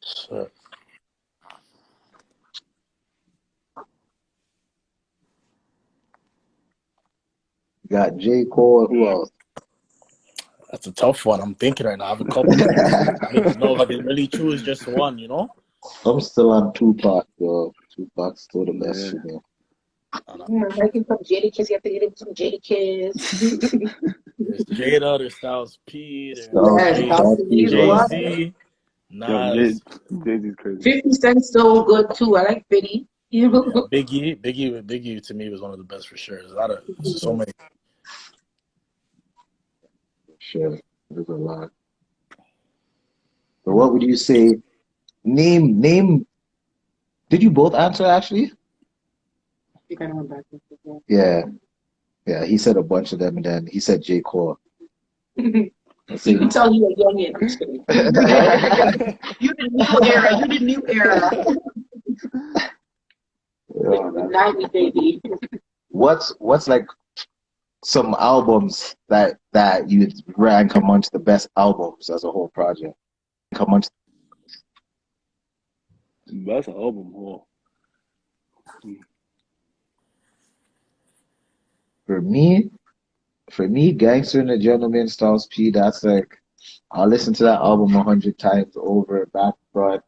So Got J. Cole. Who else? that's a tough one. I'm thinking right now. I have a couple. I don't even know if I can really choose just one, you know? I'm still on Tupac, though. Tupac's still the best Yeah. for me. Liking some Jadakiss, you have to get into some Jadakiss. There's Jada, there's Styles P, there's Yes, Styles P, what? Jay-Z, Yo, Nas, Jay-Z's crazy. 50 Cent's so good too. I like 50. yeah, Biggie to me was one of the best for sure. There's so many. Sure, there's a lot. But what would you say? Name. Did you both answer actually? I think I know back. Yeah. He said a bunch of them, and then he said J. Cole. You can tell you a youngin. I'm just kidding. You the new era. Yeah, 90 baby. what's like some albums that you'd rank amongst the best albums as a whole project? Amongst Best album. Oh. for me, Gangster and the Gentleman, Styles P. That's like I'll listen to that album 100 times over, back, front,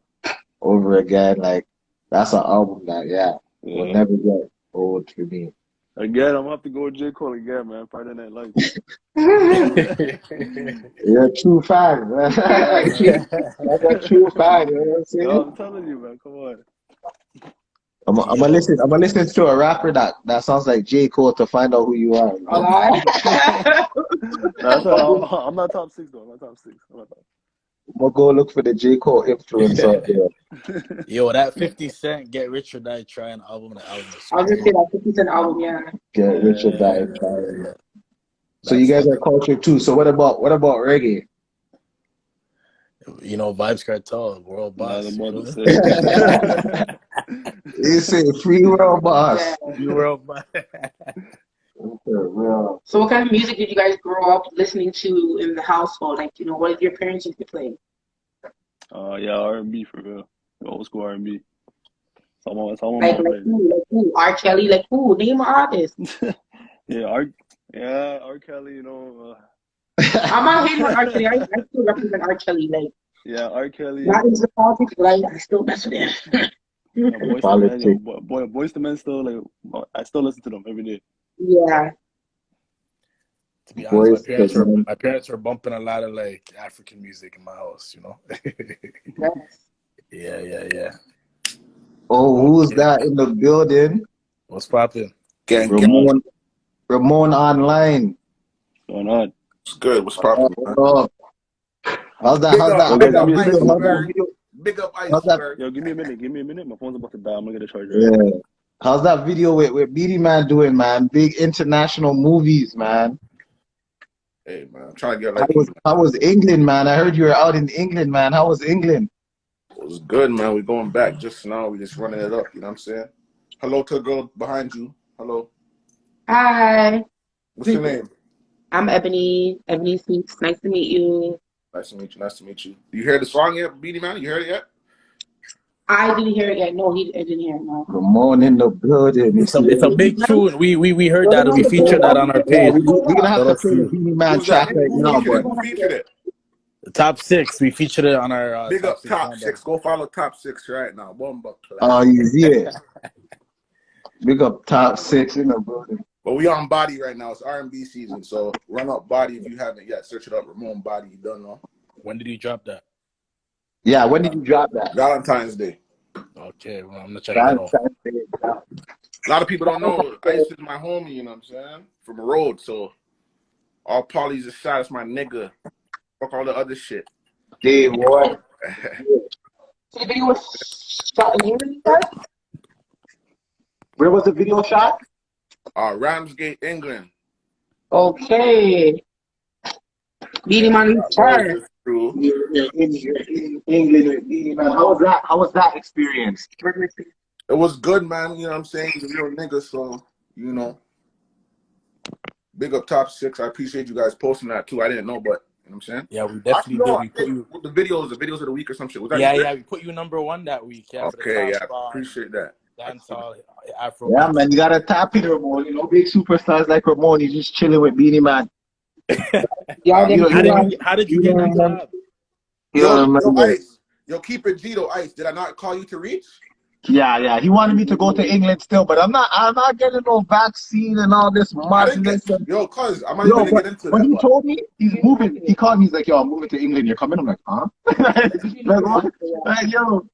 over again. Like that's an album that will never get old for me. Again, I'm gonna have to go with J. Cole again, man. Friday Night Lights. You're a true fan, man. That's a true fan. You know what I'm saying? Yo, I'm telling you, man. Come on. I'm gonna listen to a rapper that sounds like J. Cole to find out who you are. You know? I'm not top 6 though. I'm not top 6. I'm gonna go look for the J. Cole influence out there. Yo, that 50 Cent Get Rich or Die Trying album. The album is I'll just say that 50 Cent album, yeah. Get Rich or Die Trying. So you guys are culture too. So what about reggae? You know, Vibes Cartel, World Boss. You say Free World Boss. Yeah. Free World Boss. So what kind of music did you guys grow up listening to in the household? Like, you know, what did your parents used to play? Yeah, R&B for real. Old school R&B. Someone Like who? R. Kelly, like who? Name an artist. Yeah, R. Kelly, you know. I'm not hating on R. Kelly. I still represent R. Kelly. Like, yeah, R. Kelly. not into politics, but I still mess with him. Boyz II Men still, like, I still listen to them every day. Yeah. To be honest, my parents were bumping a lot of like African music in my house, you know. Yes. Yeah. Oh, who's that in the building? What's popping? Ramon online. What's going on? It's good. What's popping? How's that video? Big up ISEBEURG. Yo, give me a minute. My phone's about to die. I'm gonna get a charger. Yeah. How's that video with Beanie Man doing, man? Big international movies, man. Hey, man. I'm trying to get like. How was England, man? I heard you were out in England, man. How was England? It was good, man. We're going back just now. We're just running it up. You know what I'm saying? Hello to the girl behind you. Hello. Hi. What's your name? I'm Ebony. Ebony Speaks. Nice to meet you. Nice to meet you. You hear the song yet, Beanie Man? You heard it yet? I didn't hear it yet. No, I didn't hear it. No. Ramon in the building. It's a big tune. We heard that and we featured that on our page. We're gonna have to play the Beanie Man track right now, but Who featured it? The top 6. We featured it on our Big up top 6. Go follow top 6 right now. yeah. Big up top 6 in the building. But we on Body right now. It's R&B season, so run up Body if you haven't yet. Search it up. Ramon Body. You don't know. When did you drop that? Yeah, when did you drop that? Valentine's Day. Okay, well, I'm gonna check that out. A lot of people don't know Ice is my homie, you know what I'm saying? From the road, so all Polly's a shot, it's my nigga. Fuck all the other shit. Hey, boy. So the video was shot in England, guys? Where was the video shot? Ramsgate, England. Okay. Beanie Man is hard. You're in England with Beanie Man. How was that experience? It was good, man. You know what I'm saying? He's a real nigga, so, you know. Big up Top 6. I appreciate you guys posting that, too. I didn't know, but, you know what I'm saying? Yeah, we Actually, definitely no, did. I We put think you. with the videos of the week or some shit. Was that Yeah, you? yeah, we put you #1 that week. Yeah, for the Okay, top yeah. Appreciate that. dancehall Afro Yeah, beats. man, you gotta tap in, Ramon. You know, big superstars like Ramon, he's just chilling with Beanie Man. Y'all You didn't don't, How you did don't, you how did you you get don't that remember? collab? You don't Yo, remember? Ice. Yo, keep it G, though, Ice. Did I not call you to reach? Yeah. He wanted me to go to England still, but I'm not getting no vaccine and all this I didn't get... madness. And, Yo, cuz, I'm not even yo, going to but get into when that, he but... told me he's moving, he called me. He's like, "Yo, I'm moving to England. You're coming?" I'm like, "Huh?" Like what? Like, yo,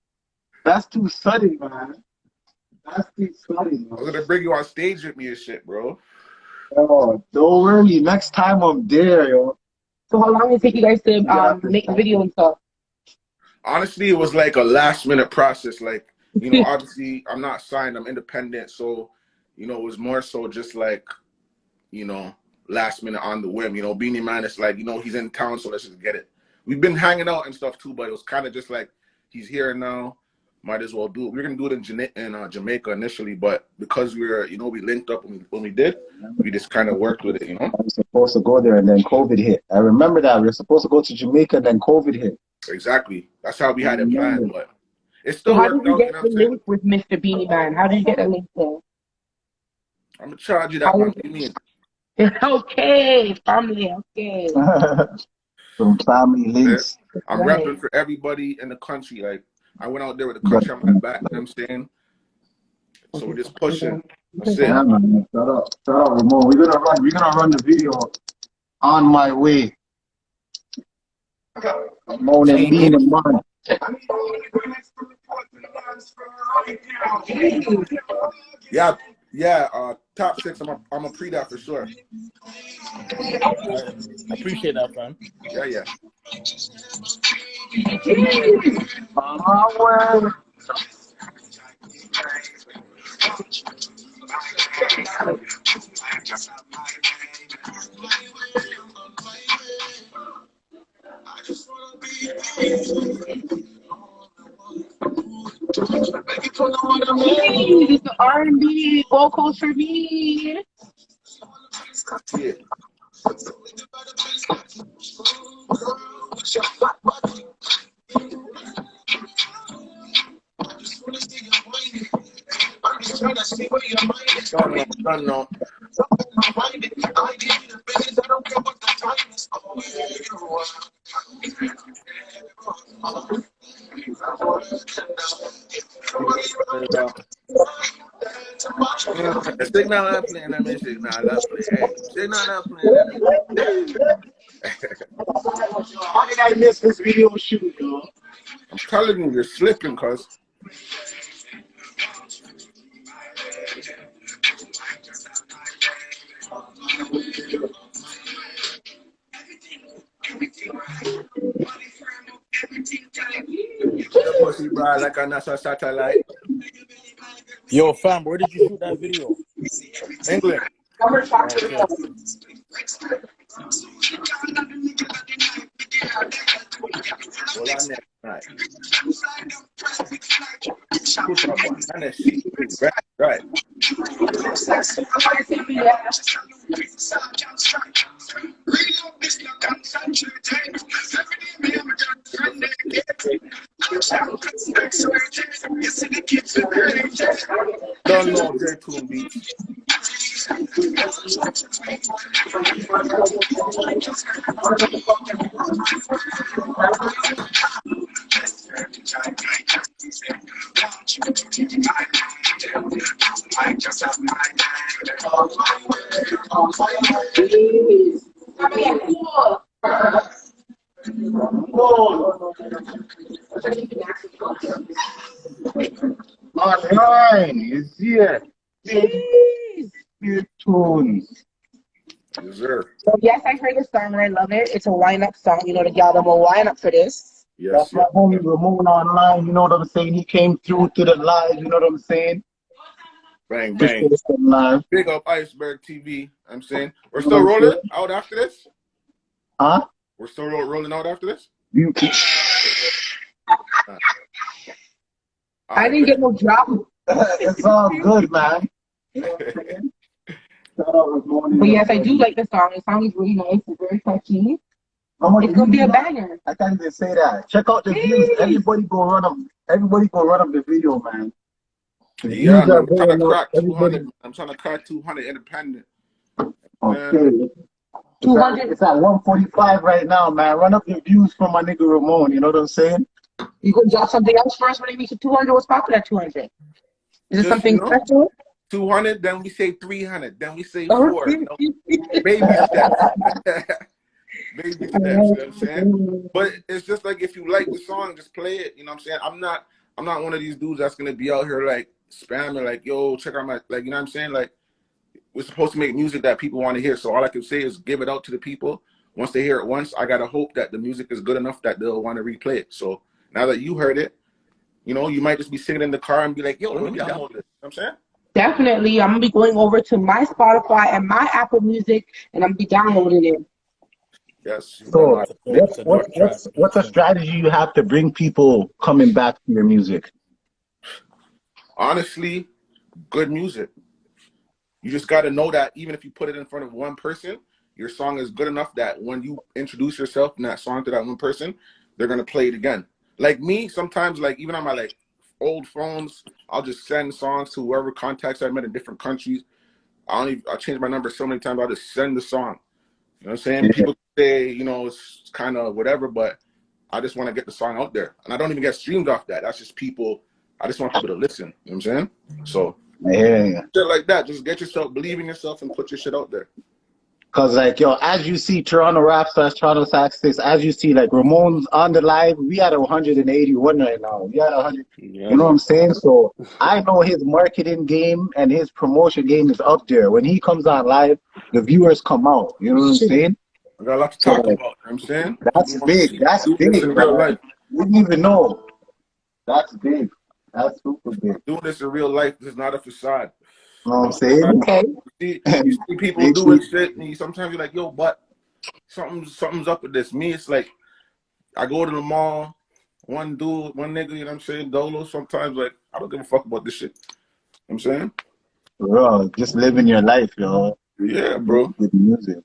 that's too sudden, man. That's too sudden, I man. was going to bring you on stage with me and shit, bro. Oh, don't worry. Next time I'm there, yo. So how long did it take you guys to make the video and stuff? Honestly, it was like a last-minute process. Like, you know, obviously, I'm not signed. I'm independent. So, you know, it was more so just like, you know, last minute on the whim. You know, Beanie Man is like, you know, he's in town, so let's just get it. We've been hanging out and stuff too, but it was kind of just like, he's here now, might as well do it. We were gonna do it in Jamaica initially, but because we were, you know, we linked up when we did, we just kind of worked with it, you know. I was supposed to go there and then COVID hit. I remember that we were supposed to go to Jamaica and then COVID hit. Exactly. That's how we I had it planned, remember. but it So still how did worked you out. You get know the what I'm saying? link with Mr. Beanie Man? How did you get the link there? I'm gonna charge you that, How man. What do you mean? Okay, family, okay. Some family Yeah. links. I'm Right. repping for everybody in the country. Like, I went out there with the But country on my back. You know what I'm saying? So we're just pushing. That's it. yeah, man. Shut up, Ramon. We're gonna run the video on my way. Ramon and Bean and Man. Yeah. Top 6. I'm a pre that for sure. I appreciate that, fam. Yeah. Well. It's the R&B vocals for me. Yeah. Don't know. Signal not playing, I mean signal not playing. Hey, signal not playing, I mean. How did I miss this video shoot, yo? I'm telling you, you're slipping, cuz. Your pussy bright like a NASA satellite. Yo, fam, where did you shoot that video? England. Okay. Well, I never right. Push up one. And then see. Right. Don't know J2 beats. Online is here. Big tunes. Yes, sir. So yes, I heard the song and I love it. It's a wind-up song. You know, the y'all will wind up for this. Yes, That's my homie Ramon online. You know what I'm saying? He came through to the live. You know what I'm saying? Bang, Just bang. for some live. Big up Iceberg TV. I'm saying. We're still rolling out after this? Huh? We're still rolling out after this? You. I didn't get no drop. It's all good, man. You know what I'm saying? Shout out Ramon But and yes, I do everybody. like the song. The song is really nice. It's very catchy. How much It's gonna views be you a got? banger. I can't even say that. Check out the views. Yay! Everybody go run up. Everybody go run up the video, man. The Yeah, views and are I'm trying to going up. crack 200. Everybody. I'm trying to crack 200 independent. Man, Okay. It's at, 200. it's at 145 right now, man. Run up the views for my nigga Ramon. You know what I'm saying? You gonna drop something else first when it reaches 200? What's popping at 200? Is it just, something special? 200, then we say 300, then we say four. Okay. You know, baby steps. Baby steps, you know what I'm saying? But it's just like if you like the song, just play it. You know what I'm saying? I'm not one of these dudes that's gonna be out here like spamming, like, yo, check out my, like, you know what I'm saying? Like, we're supposed to make music that people want to hear. So all I can say is give it out to the people. Once they hear it once, I gotta hope that the music is good enough that they'll want to replay it. So now that you heard it, you might just be sitting in the car and be like, yo, let me download this. You know what I'm saying? Definitely. I'm gonna be going over to my Spotify and my Apple Music, and I'm gonna be downloading it. Yes. So, It's a dope track. what's a strategy you have to bring people coming back to your music? Honestly, good music. You just got to know that even if you put it in front of one person, your song is good enough that when you introduce yourself in that song to that one person, they're going to play it again. Like me, sometimes, like even on my like old phones, I'll just send songs to whoever contacts I met in different countries. I change my number so many times, I'll just send the song. You know what I'm saying? Yeah. People say, it's kind of whatever, but I just want to get the song out there. And I don't even get streamed off that. That's just people. I just want people to listen. You know what I'm saying? So Yeah. shit like that. Just get yourself, believe in yourself and put your shit out there. Cause like yo, as you see Toronto Rap Stars, Toronto Sax, as you see like Ramon's on the live, we at 181 right now. We at 100. Yeah, You know what man. I'm saying? So I know his marketing game and his promotion game is up there. When he comes on live, the viewers come out. You know what I'm saying? I got a lot to So talk about. like You know what I'm saying? that's People want to big. see That's do this big, in real man. life. We didn't even know. That's big. That's super big. Doing this in real life. This is not a facade. You know what I'm saying? Okay. You see people Big doing shit. shit, and sometimes you're like, yo, but something's up with this. Me, it's like I go to the mall, one dude, one nigga, you know what I'm saying, dolo. Sometimes like I don't give a fuck about this shit. You know what I'm saying? Bro, just living your life, yo. Yeah, bro. With music.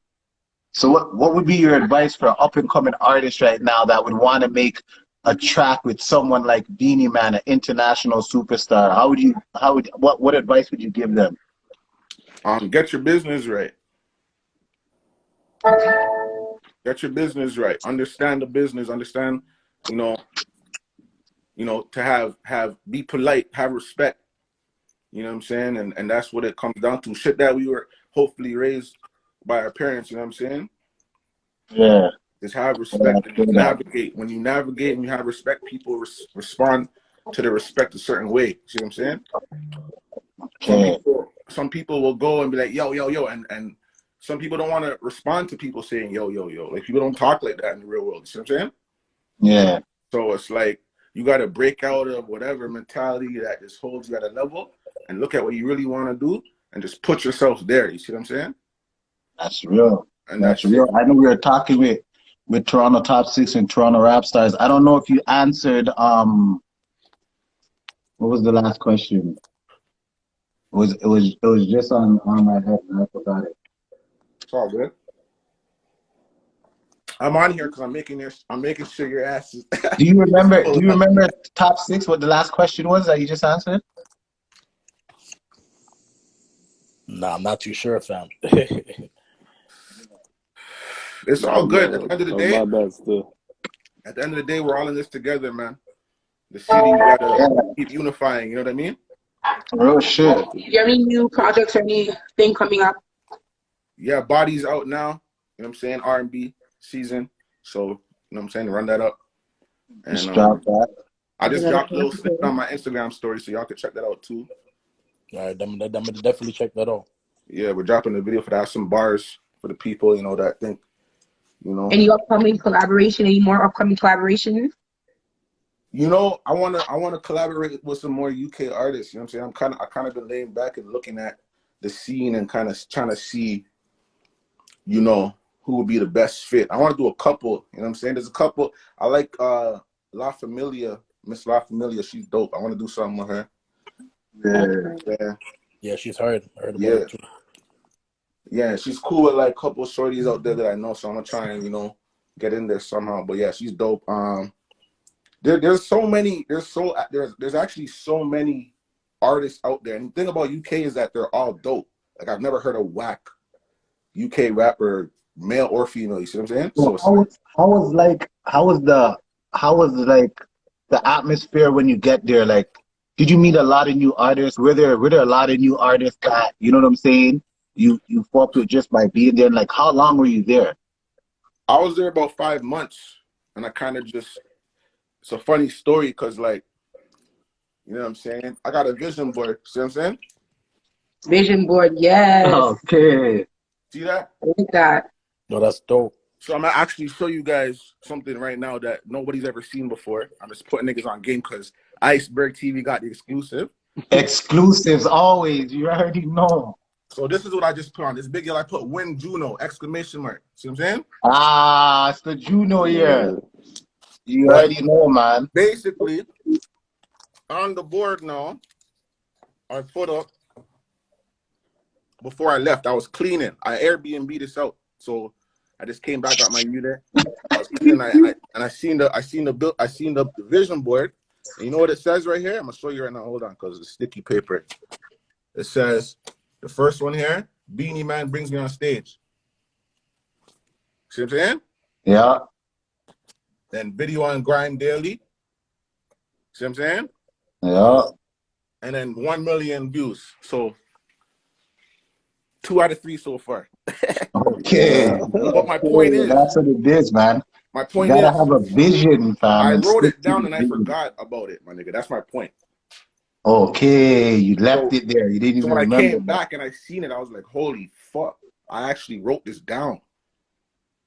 So what would be your advice for an up and coming artist right now that would want to make a track with someone like Beanie Man, an international superstar? What advice would you give them? Get your business right. Get your business right. Understand the business. Understand, you know, to be polite, have respect. You know what I'm saying? And that's what it comes down to. Shit that we were hopefully raised by our parents, you know what I'm saying? Yeah. Just have Yeah, respect and just navigate. When you navigate and you have respect, people respond to the respect a certain way. See what I'm saying? Okay. Some people will go and be like, yo, yo, yo, and some people don't want to respond to people saying yo, yo, yo. Like people don't talk like that in the real world. See what I'm saying? Yeah. So it's like you got to break out of whatever mentality that just holds you at a level and look at what you really want to do and just put yourself there. You see what I'm saying? That's real. And That's that's it. real. I know we were talking with Toronto Top 6 and Toronto Rap Stars. I don't know if you answered what was the last question? It was just on my head and I forgot it. It's all good. I'm on here because I'm making sure your ass is. Do you remember Top 6 what the last question was that you just answered? Nah, I'm not too sure, fam. It's all good. At the end of the day, My bad still. at the end of the day, we're all in this together, man. The city, we gotta keep unifying. You know what I mean? Real shit. Do you have any new projects or anything coming up? Yeah, Body's out now. You know what I'm saying? R&B season. So, you know what I'm saying? Run that up. And Just drop that. I just dropped a little snippet on my Instagram story, so y'all can check that out too. All right, I'm gonna definitely check that out. Yeah, we're dropping a video for that. Some bars for the people, that think, Any upcoming collaboration? Any more upcoming collaborations? I wanna collaborate with some more UK artists. You know what I'm saying? I kind of been laying back and looking at the scene and kind of trying to see, who would be the best fit. I want to do a couple. You know what I'm saying? There's a couple. I like La Familia, Miss La Familia. She's dope. I want to do something with her. Yeah. Yeah, Yeah, she's heard. I heard about her yeah, too. yeah. She's cool with like a couple of shorties out there that I know, so I'm gonna try and get in there somehow. But yeah, she's dope. There's so many. There's actually so many artists out there. And the thing about UK is that they're all dope. Like I've never heard a whack UK rapper, male or female. You see what I'm saying? So So it's like, how was like the atmosphere when you get there? Like, did you meet a lot of new artists? Were there a lot of new artists that you know what I'm saying? You fucked with just by being there. Like, how long were you there? I was there about 5 months, and I kind of just. It's a funny story because like, you know what I'm saying? I got a vision board. See what I'm saying? Vision board, yes. Okay. See that? I like that. No, that's dope. So I'm gonna actually show you guys something right now that nobody's ever seen before. I'm just putting niggas on game because Iceberg TV got the exclusive. Exclusives always. You already know. So this is what I just put on. This big deal I put win Juno exclamation mark. See what I'm saying? Ah, it's the Juno year. You But already know, man. basically, on the board now, I put up before I left. I was cleaning. I Airbnb this out, so I just came back out my unit. I was cleaning. I seen the vision board. And you know what it says right here? I'm gonna show you right now. Hold on, because it's sticky paper. It says the first one here. Beanie Man brings me on stage. See what I'm saying? Yeah. Then video on Grind Daily. See what I'm saying? Yeah. And then 1 million views. So 2 out of 3 so far. Okay. But my point is, That's what it is, man. my You point gotta is, have a vision, fam, I and wrote stick it to down the and I vision. forgot about it, my nigga. That's my point. Okay, you left So, it there. You didn't so even when I remember came that. back and I seen it, I was like, holy fuck. I actually wrote this down.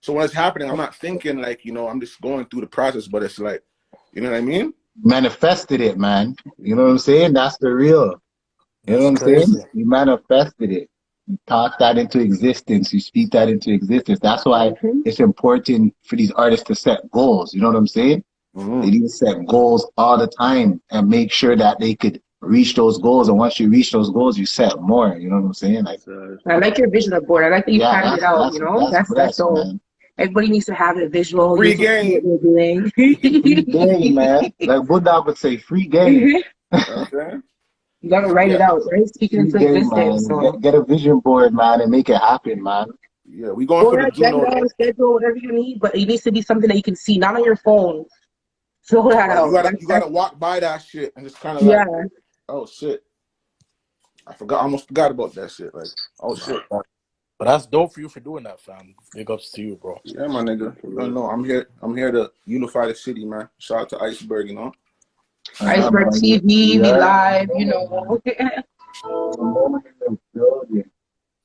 So when it's happening, I'm not thinking like, I'm just going through the process, but it's like, you know what I mean? Manifested it, man. You know what I'm saying? That's the real. You know That's what I'm saying? crazy. You manifested it. You talk that into existence. You speak that into existence. That's why it's important for these artists to set goals. You know what I'm saying? They need to set goals all the time and make sure that they could reach those goals. And once you reach those goals, you set more. You know what I'm saying? Like, I like your vision board. I like that you yeah, planned it out, that's That's blessed, dope. man. Everybody needs to have it visual. You Free can see what game. they're doing. Free game, man. Like Buddha would say, free game. You You know what I'm saying? gotta write it Yeah. out, right? Speaking Free into game, existence. man. So Get a vision board, man, and make it happen, man. Yeah, we going for board, the Juno agenda, though. schedule, whatever you need, but it needs to be something that you can see, not on your phone. Fill that Like, you out. gotta you gotta walk by that shit and just kind of Yeah. like, oh shit. Almost forgot about that shit. Like, oh shit. But that's dope for you for doing that, fam. Big ups to you, bro. Yeah, my nigga. No, I'm here to unify the city, man. Shout out to Iceberg, Iceberg TV, we live,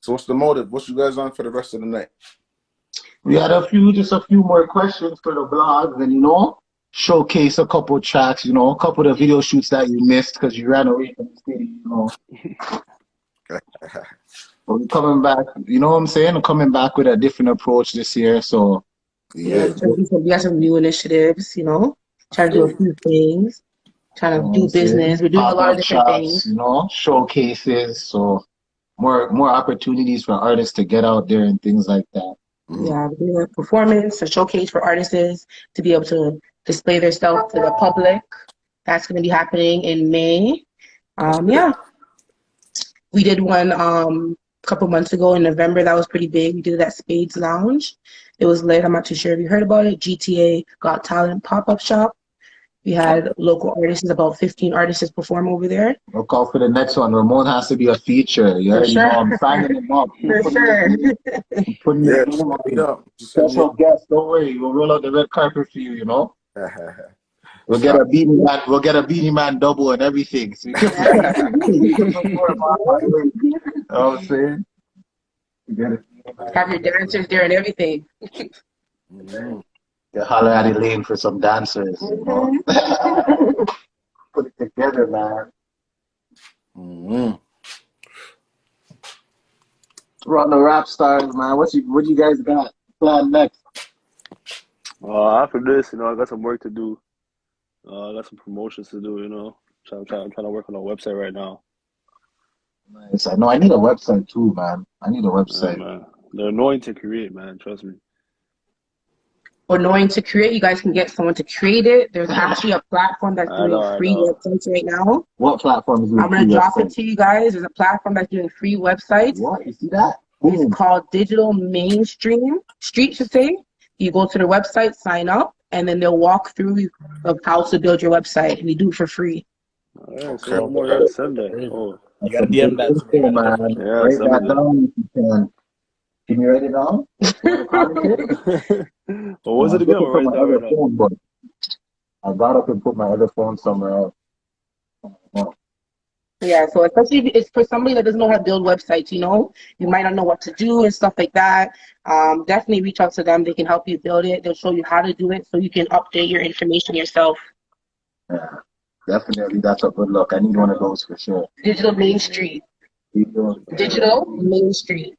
So what's the motive? What you guys on for the rest of the night? We had just a few more questions for the blogs and, showcase a couple tracks, a couple of the video shoots that you missed because you ran away from the city, But we're coming back, you know what I'm saying? I'm coming back with a different approach this year, so. Yeah, we got some new initiatives, trying to do a few things, trying to do business. We're doing a lot of different things. Showcases, so more opportunities for artists to get out there and things like that. Yeah, we're doing a performance, a showcase for artists to be able to display their stuff to the public. That's going to be happening in May. Yeah. We did one a couple months ago in November. That was pretty big. We did it at Spades Lounge. It was lit. I'm not too sure if you heard about it. GTA Got Talent pop-up shop. We had local artists, about 15 artists perform over there. Look out for the next one. Ramon has to be a feature. You already know I'm signing him up. For sure. I'm putting Yeah, his name set me on. up. Special guest, don't worry. We'll roll out the red carpet for you, We'll get a beanie man double and everything. So you know what I'm saying? Have your dancers there and everything. Get holler at Elaine for some dancers. Put it together, man. We're on the rap stars, man. What you guys got planned next? After this, I got some work to do. I got some promotions to do, trying to work on our website right now. So, no, I need a website too, man. I need a Yeah, website. man. They're annoying to create, man. Trust me. For knowing to create, you guys can get someone to create it. There's actually a platform that's I doing know, I free know. websites right now. What platform is doing I'm gonna free drop it website? to you guys. There's a platform that's doing free websites. What? You see that? It's Boom. called Digital Mainstream Street, should say. You go to their website, sign up, and then they'll walk through of how to build your website, and you do it for free. All right, say Okay. no more. Okay. Send that. Crazy. Oh, You That's gotta some good DM that to me. I info, gotta man. definitely. yeah, Write send that me down if you can. Can you write it down? that. What was I it was again? looking I'll for write it my down other right now. phone, but I got up and put my other phone somewhere else. Oh, Yeah, so especially if it's for somebody that doesn't know how to build websites, you know, you might not know what to do and stuff like that. Definitely reach out to them. They can help you build it. They'll show you how to do it so you can update your information yourself. yeah, definitely. That's a good look. I need one of those for sure. Digital Main Street. Digital Main Street.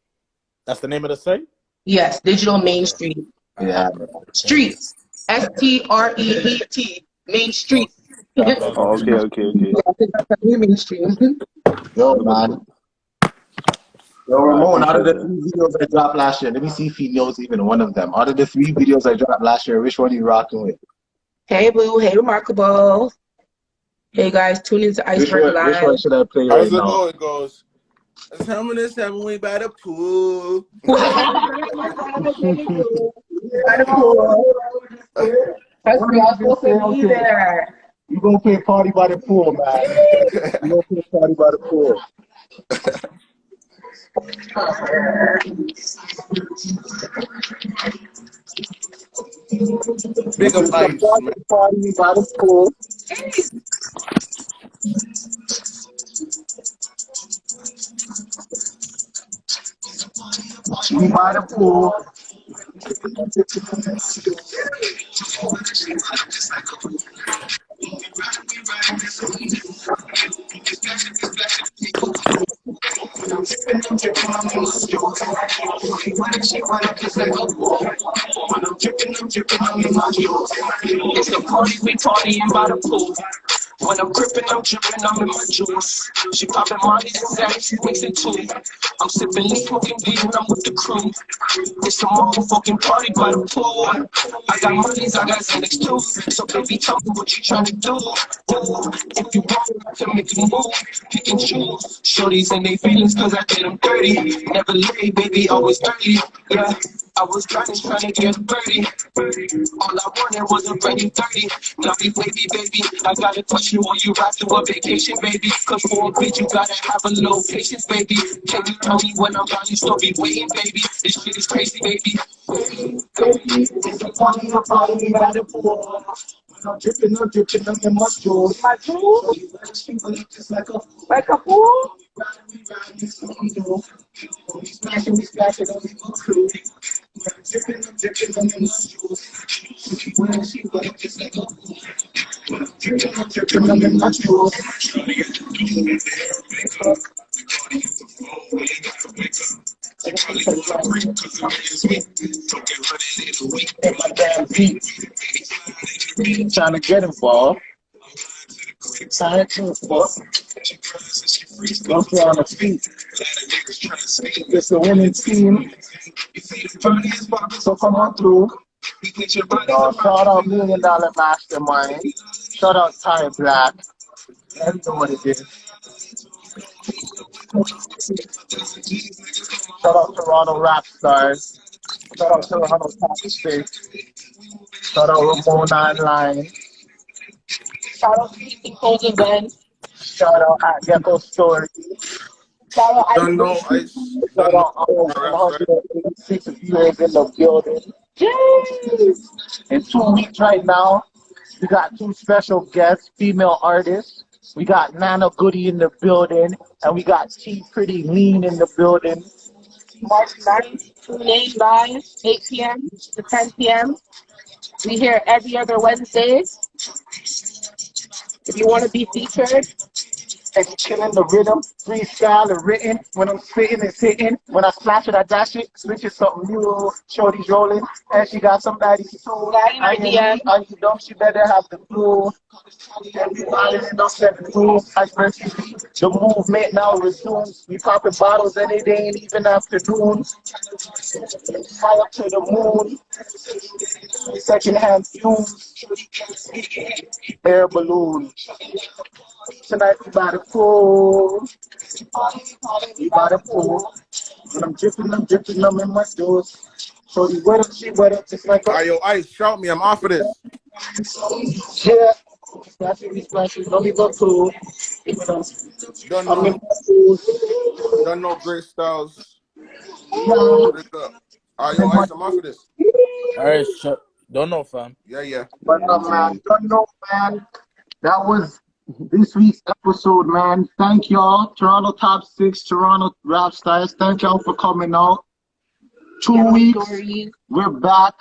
That's the name of the site? Yes, Digital Main Okay. Street. Yeah. Streets. STREET. Main Street. Okay. Yeah, Oh, okay, okay, okay. I think that's the new mainstream. Yo, I'm about to man. put. Yo, I Ramon, out of appreciate the that. 3 videos I dropped last year, let me see if he knows even one of them. Out of the 3 videos I dropped last year, which one are you rocking with? Hey, Boo. Hey, Remarkable. Hey, guys. Tune into Iceberg Which one Live. should I play right How's it now? go? It goes. Someone is having way by the pool. Kind of cool. Trust me, I was supposed to be there. You gonna play Party by the Pool, man. You gonna play Party by the Pool. Big up ice, man. Party by the Pool. Party by the Pool. It's the party, we partying by the pool. When I'm gripping, I'm dripping, I'm in my juice. She popping Molly and Zach, she mixing too. I'm sipping lean, smoking weed, and I'm with the crew. It's a motherfucking party by the pool. I got monies, I got Xanax too. So baby, tell me what you trying to do. Ooh, if you want, I can make you move. Pick and choose. Shorties and they feelings, cause I did them dirty. Never late, baby, always early. Yeah, I was grinding, trying to get 30. All I wanted was a ready 30. Lovey, wavy, baby. I gotta touch you while you ride through a vacation, baby. Cause for a bitch, you gotta have a little patience, baby. Can you tell me when I'm gone, you still be waiting, baby? This shit is crazy, baby. It's a party by the pool. I'm dripping, I'm in my jewels. My jewels? Just like a fool. we splashing on the crew. I'm dripping, I'm in my jewels. She wet, just like a dripping, I'm in my jewels. Trying to get involved. Trying to fuck. Don't play on the feet. It's a winning team. So come on through. Shout out $1 Million Mastermind. Shout out Ty Black. You know what it is. Shout out Toronto Rap Stars. Shout out Toronto Top Space. Shout out Ramon Online. Shout out to Keeping Cold Events. Shout out at Gecko Story. Shout out Don't know Iceberg. ice. Shout Don't know. out all 186 viewers in the building. Jeez. In 2 weeks right now, we got 2 special guests, female artists. We got Nana Goody in the building, and we got T Pretty Lean in the building. March 9th, tune in live, 8 p.m. to 10 p.m. We here every other Wednesday. If you want to be featured, And you killing the rhythm, freestyle and written. When I'm spitting, it's hitting. When I splash it, I dash it. Switch it something new. Shorty's rolling, and she got somebody soon. Are you dumb? She better have the clue. Everybody in the 7 room. Iceberg TV. The movement now resumes. We popping bottles and it ain't even afternoon. Fly up to the moon. Secondhand fumes. Air balloon. Tonight we by the pool. We by the pool. When I'm dripping, I'm in my shoes. Shorty wet up, she wet up, just like All right, yo, Ice, shout me. I'm off of this. yeah. Splashy, don't be go cool. Don't I'm in know. my shoes. Don't know Great Styles. Yeah. Put it up. All right, yo, Ice, I'm off of this. All right, don't know, fam. Yeah. But man, don't know, man. That was this week's episode, man. Thank y'all. Toronto Top 6, Toronto Rap Stars. Thank y'all for coming out. 2 weeks. We're back.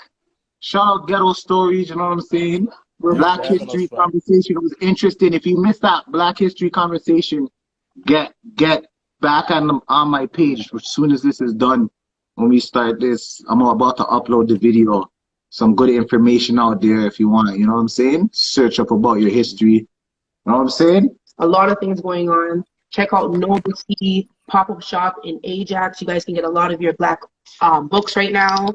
Shout out Ghetto Stories, you know what I'm saying? Black History Conversation. It was interesting. If you missed that Black History Conversation, get back on my page as soon as this is done. When we start this, I'm about to upload the video. Some good information out there if you want, you know what I'm saying? Search up about your history. You know what I'm saying? A lot of things going on. Check out Noble City pop-up shop in Ajax. You guys can get a lot of your Black books right now.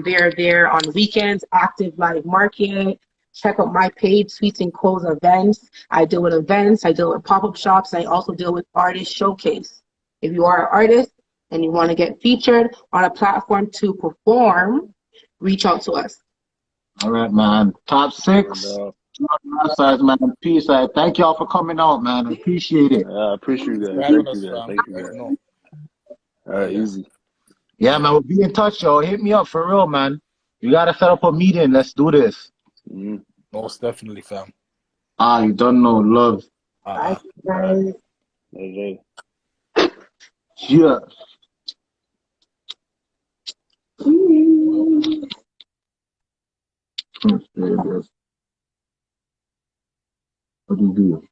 They're there on weekends, active live market. Check out my page, Sweets and Co's Events. I deal with events, I deal with pop-up shops, and I also deal with artist showcase. If you are an artist and you want to get featured on a platform to perform, reach out to us. All right, man. Top 6. Man. Peace. Thank y'all for coming out, man. I appreciate it. I appreciate that. Thank you, guys. All right, easy. Yeah, man. We'll be in touch, yo. Hit me up for real, man. You gotta set up a meeting. Let's do this. Most definitely, fam. You don't know. Love. Bye, guys. Yeah. What do you do?